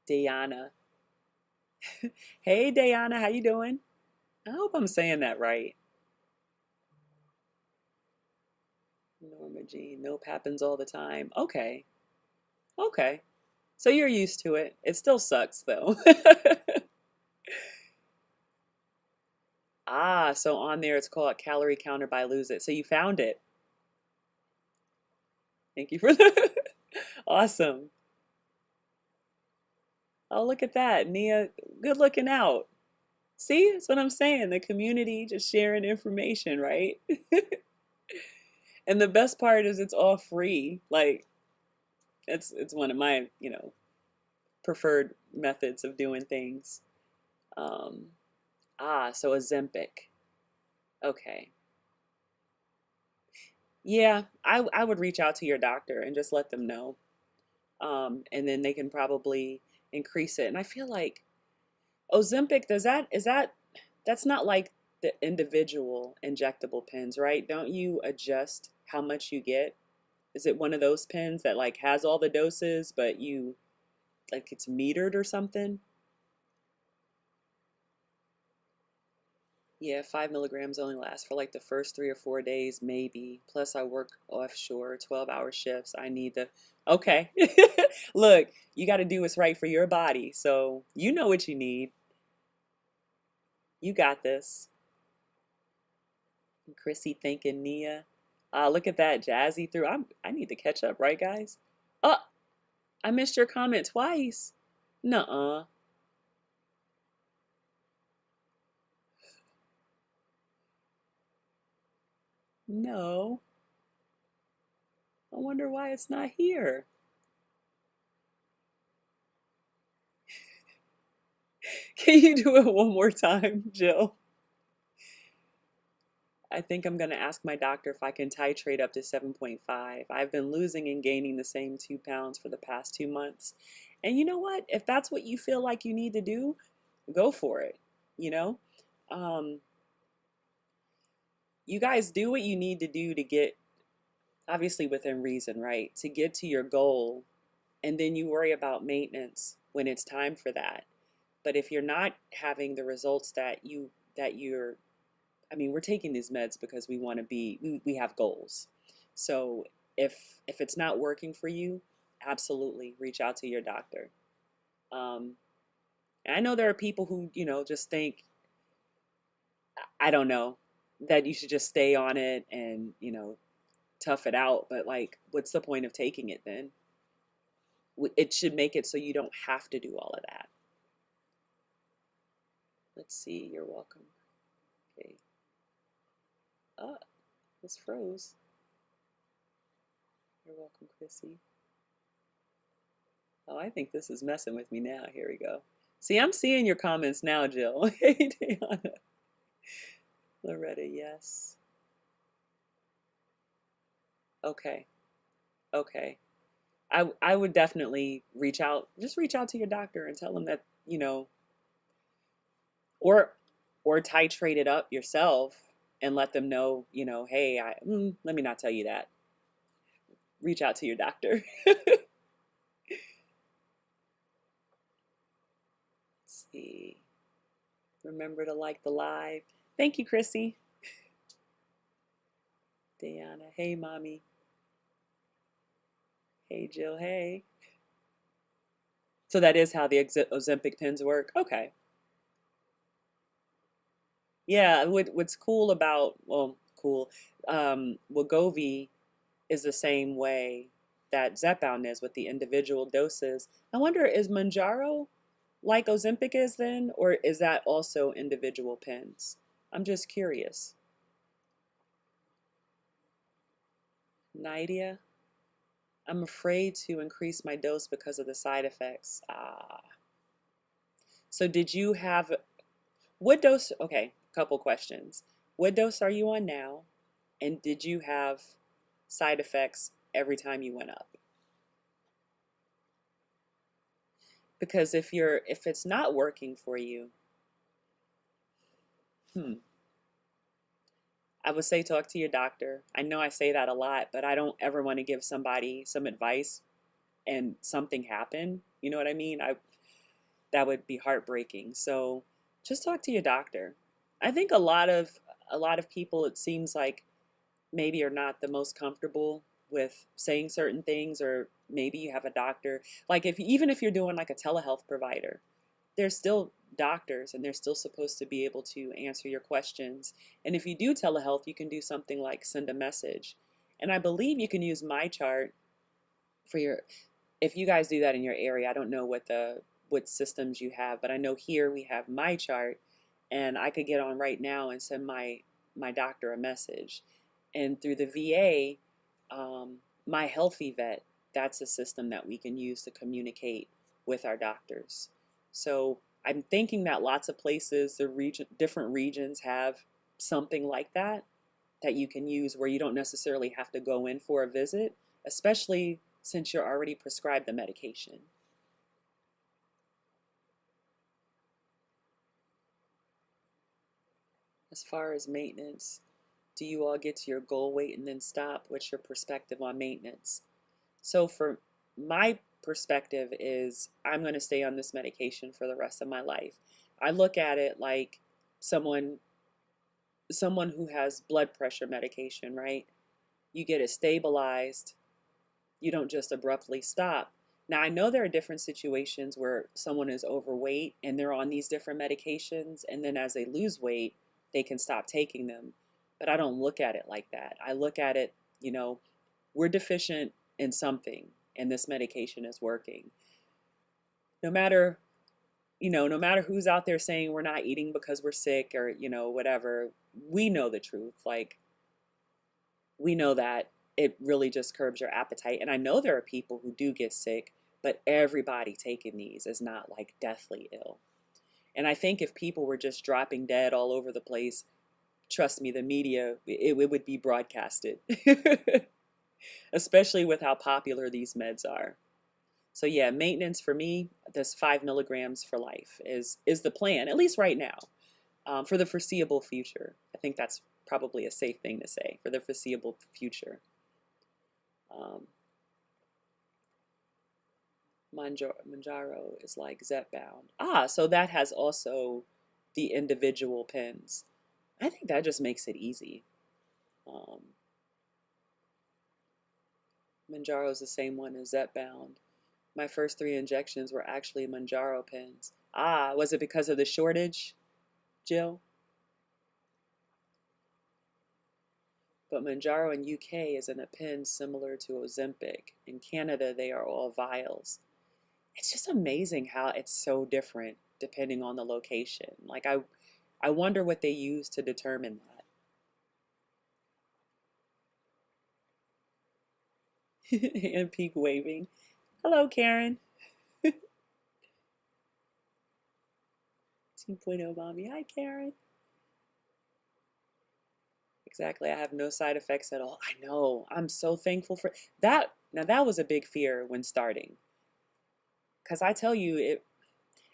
S1: Diana. Hey Diana, how you doing? I hope I'm saying that right. Norma Jean, nope, happens all the time. Okay. Okay. So you're used to it. It still sucks though. Ah, so on there it's called Calorie Counter by Lose It. So you found it. Thank you for that. Awesome. Oh, look at that. Nia, good looking out. See, that's what I'm saying. The community just sharing information, right? And the best part is it's all free. Like it's one of my, preferred methods of doing things. Um, so Ozempic. Okay. Yeah, I would reach out to your doctor and just let them know. And then they can probably increase it. And I feel like Ozempic, that's not like the individual injectable pens, right? Don't you adjust how much you get? Is it one of those pens that like has all the doses, but you like it's metered or something? Yeah, 5 milligrams only lasts for like the first 3 or 4 days, maybe. Plus, I work offshore, 12-hour shifts. I need the. Okay. Look, you got to do what's right for your body. So you know what you need. You got this. Chrissy thanking Nia. Look at that. Jazzy through. I need to catch up, right, guys? Oh, I missed your comment twice. Nuh-uh. No. I wonder why it's not here. Can you do it one more time, Jill? I think I'm going to ask my doctor if I can titrate up to 7.5. I've been losing and gaining the same 2 pounds for the past 2 months. And you know what? If that's what you feel like you need to do, go for it. You know? Um, you guys do what you need to do to get, obviously within reason, right? To get to your goal. And then you worry about maintenance when it's time for that. But if you're not having the results that you're I mean, we're taking these meds because we want to we have goals. So if it's not working for you, absolutely reach out to your doctor. Um, and I know there are people who, just think, I don't know, that you should just stay on it and, tough it out. But like, what's the point of taking it then? It should make it so you don't have to do all of that. Let's see. You're welcome. Okay. Oh, this froze. You're welcome, Chrissy. Oh, I think this is messing with me now. Here we go. See, I'm seeing your comments now, Jill. Hey, Diana. Loretta, yes. Okay. Okay. I would definitely just reach out to your doctor and tell them that, or titrate it up yourself and let them know, hey, let me not tell you that. Reach out to your doctor. Let's see. Remember to like the live. Thank you, Chrissy. Diana. Hey, mommy. Hey, Jill. Hey. So that is how the Ozempic pens work. Okay. Yeah. What's cool about Wegovy is the same way that Zepbound is with the individual doses. I wonder, is Manjaro like Ozempic is then, or is that also individual pens? I'm just curious. Nydia, I'm afraid to increase my dose because of the side effects. So did you have what dose? Okay, couple questions. What dose are you on now? And did you have side effects every time you went up? Because if it's not working for you, hmm, I would say talk to your doctor. I know I say that a lot, but I don't ever want to give somebody some advice and something happen. You know what I mean? That would be heartbreaking. So just talk to your doctor. I think a lot of people, it seems like, maybe are not the most comfortable with saying certain things, or maybe you have a doctor, like even if you're doing like a telehealth provider, there's still doctors and they're still supposed to be able to answer your questions. And if you do telehealth, you can do something like send a message. And I believe you can use MyChart for your, if you guys do that in your area. I don't know what systems you have, but I know here we have MyChart, and I could get on right now and send my doctor a message. And through the VA, My Healthy Vet, that's a system that we can use to communicate with our doctors. So I'm thinking that lots of places, different regions have something like that you can use where you don't necessarily have to go in for a visit, especially since you're already prescribed the medication. As far as maintenance, do you all get to your goal weight and then stop? What's your perspective on maintenance? So for my perspective is I'm going to stay on this medication for the rest of my life. I look at it like someone someone who has blood pressure medication, right? You get it stabilized. You don't just abruptly stop. Now, I know there are different situations where someone is overweight and they're on these different medications, and then as they lose weight, they can stop taking them. But I don't look at it like that. I look at it, you know, we're deficient in something, and this medication is working. No matter, no matter who's out there saying we're not eating because we're sick or, whatever, we know the truth. Like, we know that it really just curbs your appetite. And I know there are people who do get sick, but everybody taking these is not like deathly ill. And I think if people were just dropping dead all over the place, trust me, the media, it would be broadcasted, especially with how popular these meds are. So yeah, maintenance for me, this 5 milligrams for life is the plan, at least right now, for the foreseeable future. I think that's probably a safe thing to say, for the foreseeable future. Mounjaro is like Zepbound. So that has also the individual pens. I think that just makes it easy. Mounjaro is the same one as Zepbound. My first 3 injections were actually Mounjaro pens. Was it because of the shortage, Jill? But Mounjaro in UK is in a pen similar to Ozempic. In Canada, they are all vials. It's just amazing how it's so different depending on the location. Like I wonder what they use to determine that. And peak waving. Hello, Karen. 2.0 mommy. Hi, Karen. Exactly. I have no side effects at all. I know. I'm so thankful for that. Now, that was a big fear when starting. Because I tell you,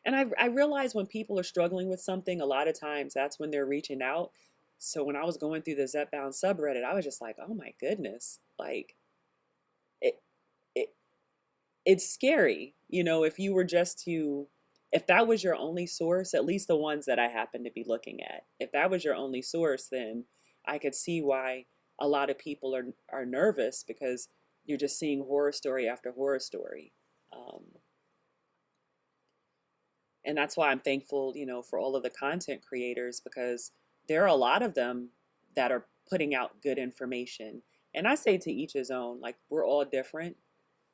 S1: and I realize when people are struggling with something, a lot of times that's when they're reaching out. So when I was going through the Zepbound subreddit, I was just like, oh my goodness. Like, it, it it's scary, if you were just to, if that was your only source, at least the ones that I happen to be looking at, if that was your only source, then I could see why a lot of people are nervous because you're just seeing horror story after horror story. Um, and that's why I'm thankful, for all of the content creators because there are a lot of them that are putting out good information. And I say to each his own, like we're all different.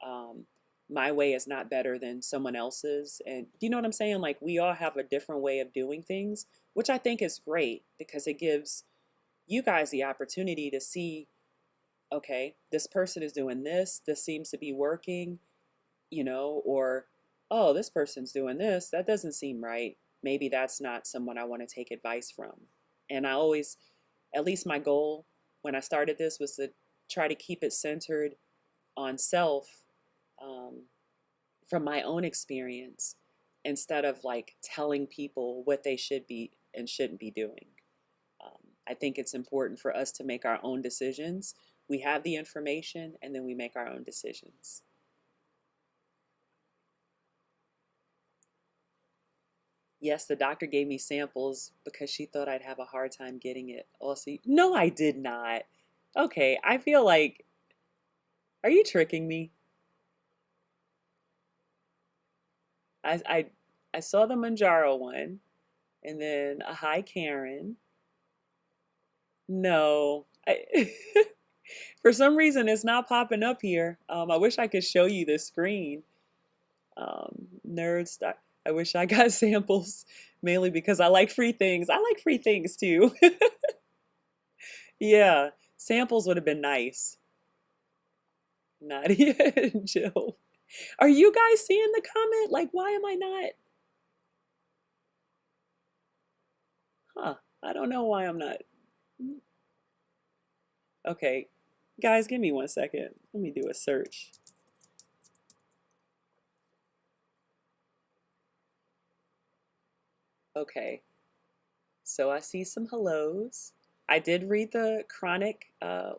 S1: Um, my way is not better than someone else's. And do you know what I'm saying? Like we all have a different way of doing things, which I think is great because it gives you guys the opportunity to see, okay, this person is doing this seems to be working, or, oh, this person's doing this, that doesn't seem right. Maybe that's not someone I want to take advice from. And I always, at least my goal when I started this was to try to keep it centered on self, um, from my own experience instead of like telling people what they should be and shouldn't be doing. I think it's important for us to make our own decisions. We have the information and then we make our own decisions. Yes, the doctor gave me samples because she thought I'd have a hard time getting it. Also, no, I did not. Okay, I feel like, are you tricking me? I I, I saw the Manjaro one, and then a hi Karen. No, for some reason it's not popping up here. I wish I could show you the screen. Nerds, I wish I got samples mainly because I like free things. I like free things too. Yeah, samples would have been nice. Nadia and Jill. Are you guys seeing the comment? Like, why am I not? Huh. I don't know why I'm not. Okay. Guys, give me 1 second. Let me do a search. Okay. So I see some hellos. I did read the chronic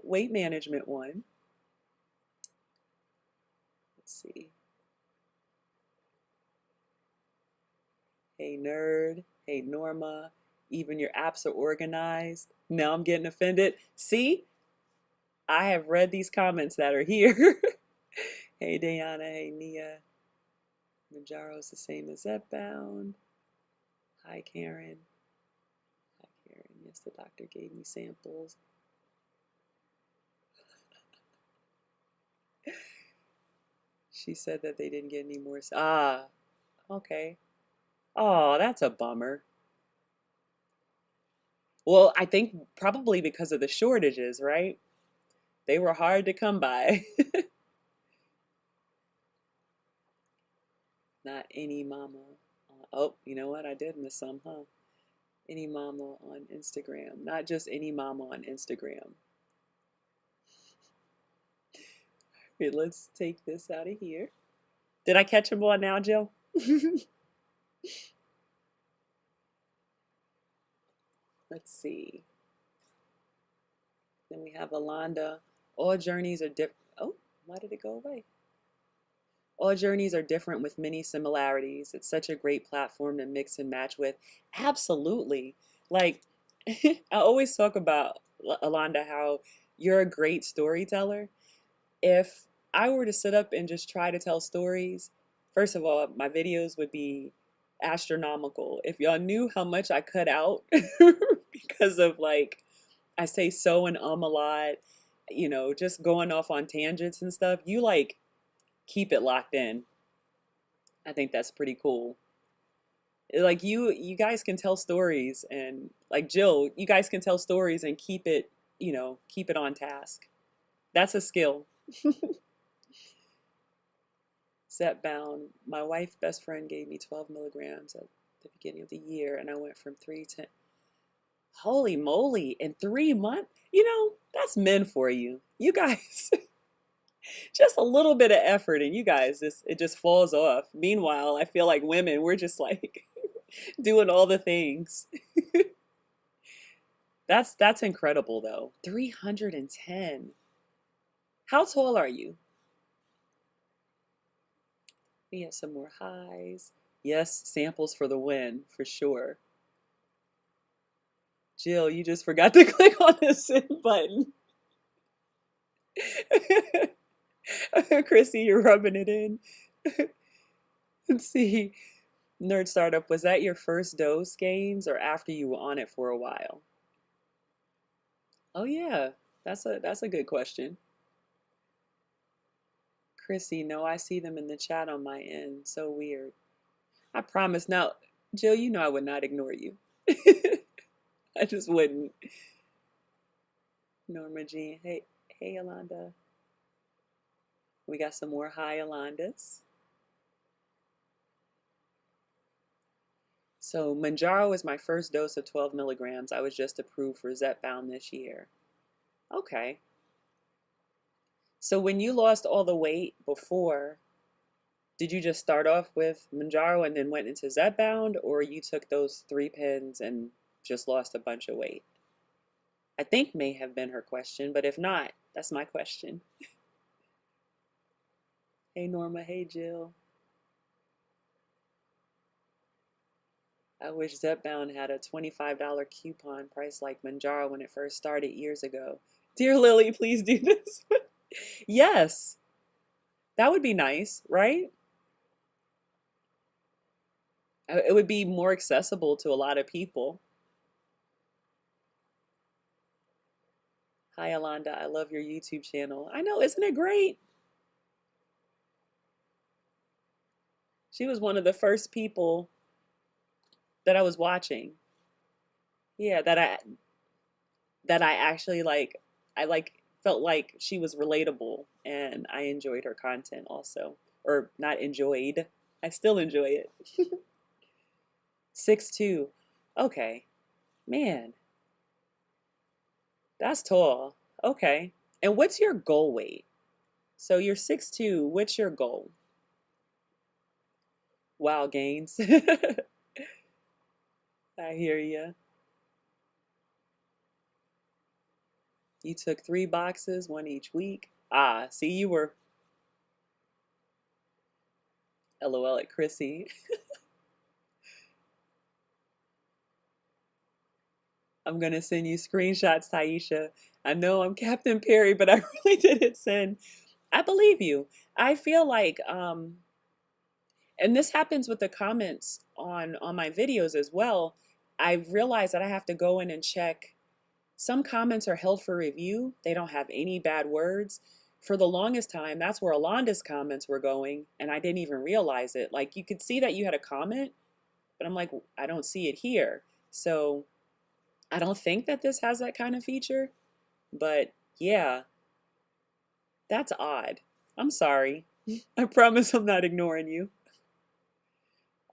S1: weight management one. Let's see. Hey, nerd. Hey, Norma. Even your apps are organized. Now I'm getting offended. See, I have read these comments that are here. Hey, Diana. Hey, Nia. Manjaro is the same as Zepbound. Hi, Karen. Hi, Karen. Yes, the doctor gave me samples. She said that they didn't get any more. Ah, okay. Oh, that's a bummer. Well, I think probably because of the shortages, right? They were hard to come by. Not any mama. Oh, you know what? I did miss some, huh? Any mama on Instagram. Not just any mama on Instagram. Okay, let's take this out of here. Did I catch them all now, Jill? Let's see. Then we have Alonda. All journeys are different. Oh, why did it go away? All journeys are different with many similarities. It's such a great platform to mix and match with. Absolutely. Like, I always talk about, Alonda, how you're a great storyteller. If I were to sit up and just try to tell stories, first of all, my videos would be astronomical. If y'all knew how much I cut out because of like, I say so and a lot, just going off on tangents and stuff, you like keep it locked in. I think that's pretty cool. Like you guys can tell stories, and like Jill, you guys can tell stories and keep it on task. That's a skill. Zepbound. My wife's best friend gave me 12 milligrams at the beginning of the year, and I went from 3 to holy moly, in 3 months. That's men for you. You guys, just a little bit of effort, and you guys, it just falls off. Meanwhile, I feel like women, we're just like doing all the things. That's incredible though. 310. How tall are you? We have some more highs. Yes, samples for the win, for sure. Jill, you just forgot to click on the send button. Chrissy, you're rubbing it in. Let's see. Nerd Startup, was that your first dose gains or after you were on it for a while? Oh yeah, that's a good question. Chrissy, no, I see them in the chat on my end. So weird. I promise. Now, Jill, you know I would not ignore you. I just wouldn't. Norma Jean, hey, Alonda. We got some more high Alondas. So Manjaro is my first dose of 12 milligrams. I was just approved for Zepbound this year. Okay. So when you lost all the weight before, did you just start off with Manjaro and then went into Zepbound, or you took those 3 pens and just lost a bunch of weight? I think may have been her question, but if not, that's my question. Hey Norma, hey Jill. I wish Zepbound had a $25 coupon price like Manjaro when it first started years ago. Dear Lily, please do this. Yes, that would be nice, right? It would be more accessible to a lot of people. Hi, Alonda. I love your YouTube channel. I know, isn't it great? She was one of the first people that I was watching. Yeah, that I actually like. I like felt like she was relatable, and I enjoyed her content also, or not enjoyed. I still enjoy it. 6'2". Okay, man, that's tall. Okay, and what's your goal weight? So you're 6'2". What's your goal? Wow, gains. I hear you. You took 3 boxes, one each week. Ah, see, you were LOL at Chrissy. I'm gonna send you screenshots, Taisha. I know I'm Captain Perry, but I really didn't send. I believe you. I feel like and this happens with the comments on my videos as well. I realize that I have to go in and check. Some comments are held for review. They don't have any bad words. For the longest time, that's where Alonda's comments were going, and I didn't even realize it. Like, you could see that you had a comment, but I'm like, I don't see it here. So I don't think that this has that kind of feature, but yeah, that's odd. I'm sorry. I promise I'm not ignoring you.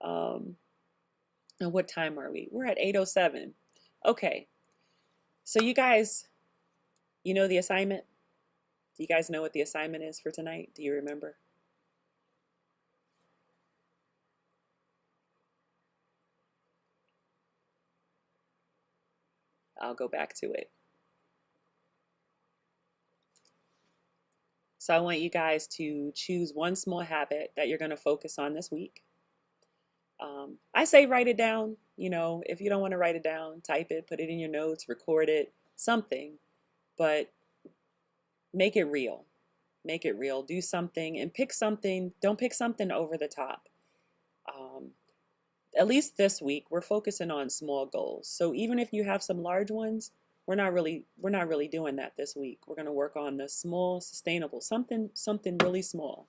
S1: Um, and what time are we? We're at 8:07. Okay. So you guys, you know the assignment? Do you guys know what the assignment is for tonight? Do you remember? I'll go back to it. So I want you guys to choose one small habit that you're going to focus on this week. I say write it down. You know, if you don't want to write it down, type it, put it in your notes, record it, something. But make it real. Make it real. Do something and pick something. Don't pick something over the top. Um, at least this week, we're focusing on small goals. So even if you have some large ones, we're not really doing that this week. We're going to work on the small, sustainable, something really small.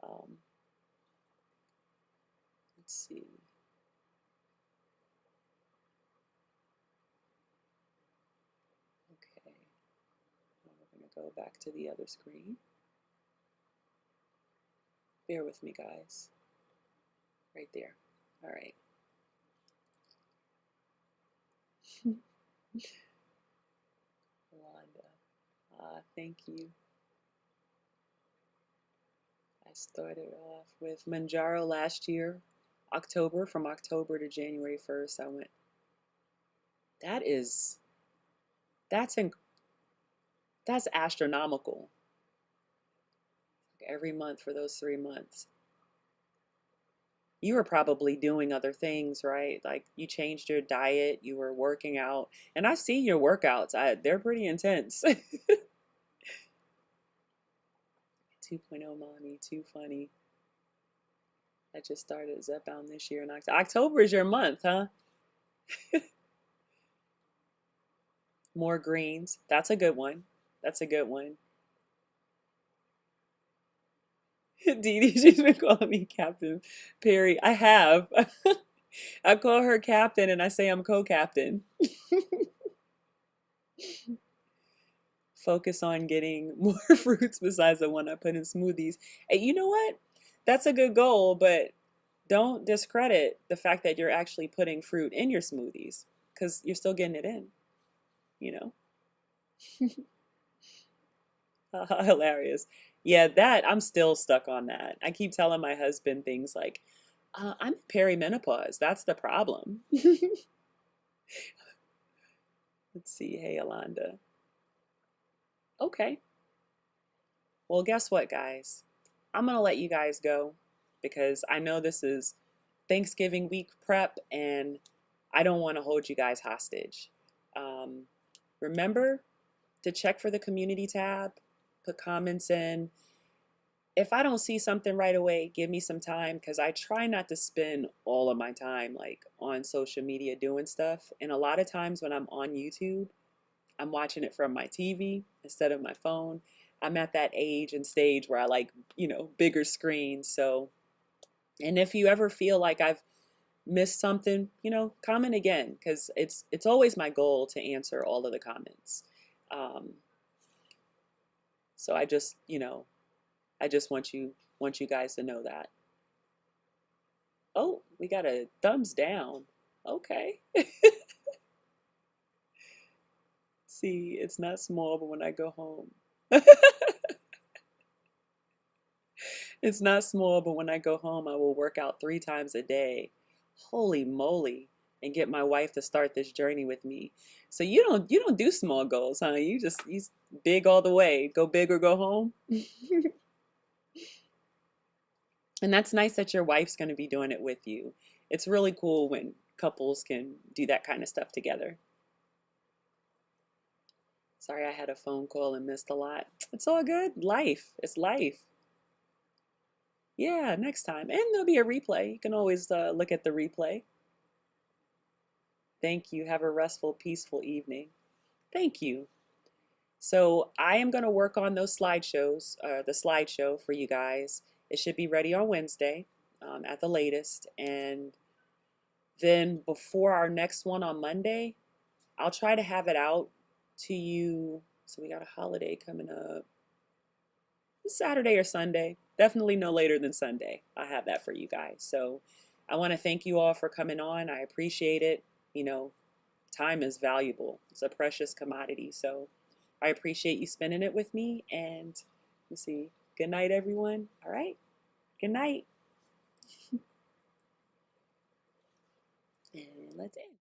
S1: Um, let's see. Okay, now we're going to go back to the other screen. Bear with me, guys. Right there. All right. Wanda, thank you. I started off with Manjaro last year, October, from October to January 1st. I went, that is, that's in, that's astronomical. Every month for those 3 months. You were probably doing other things, right? Like you changed your diet, you were working out, and I've seen your workouts. They're pretty intense. 2.0 mommy, too funny. I just started Zepbound this year in October. October is your month, huh? More greens. That's a good one. That's a good one. Dee Dee, she's been calling me Captain Perry. I have. I call her captain and I say I'm co-captain. Focus on getting more fruits besides the one I put in smoothies. And you know what? That's a good goal, but don't discredit the fact that you're actually putting fruit in your smoothies because you're still getting it in, you know? Hilarious. Yeah, that I'm still stuck on that. I keep telling my husband things like, I'm in perimenopause. That's the problem. Let's see. Hey, Alonda. Okay. Well, guess what, guys? I'm going to let you guys go because I know this is Thanksgiving week prep and I don't want to hold you guys hostage. Um, remember to check for the community tab, put comments in. If I don't see something right away, give me some time because I try not to spend all of my time like on social media doing stuff. And a lot of times when I'm on YouTube, I'm watching it from my TV instead of my phone. I'm at that age and stage where I like, bigger screens. So, and if you ever feel like I've missed something, comment again because it's always my goal to answer all of the comments. Um, so I just want you guys to know that. Oh, we got a thumbs down. Okay. See, it's not small, but when I go home. It's not small, but when I go home, I will work out 3 times a day. Holy moly. and get my wife to start this journey with me. So you don't do small goals, huh? You big all the way. Go big or go home. And that's nice that your wife's going to be doing it with you. It's really cool when couples can do that kind of stuff together. Sorry, I had a phone call and missed a lot. It's all good. Life. It's life. Yeah, next time. And there'll be a replay. You can always look at the replay. Thank you. Have a restful, peaceful evening. Thank you. So I am going to work on those slideshows, the slideshow for you guys. It should be ready on Wednesday at the latest. And then before our next one on Monday, I'll try to have it out to you. So we got a holiday coming up. Saturday or Sunday. Definitely no later than Sunday. I'll have that for you guys. So I want to thank you all for coming on. I appreciate it. You know, time is valuable. It's a precious commodity. So I appreciate you spending it with me. And let's see. Good night, everyone. All right. Good night. And let's end.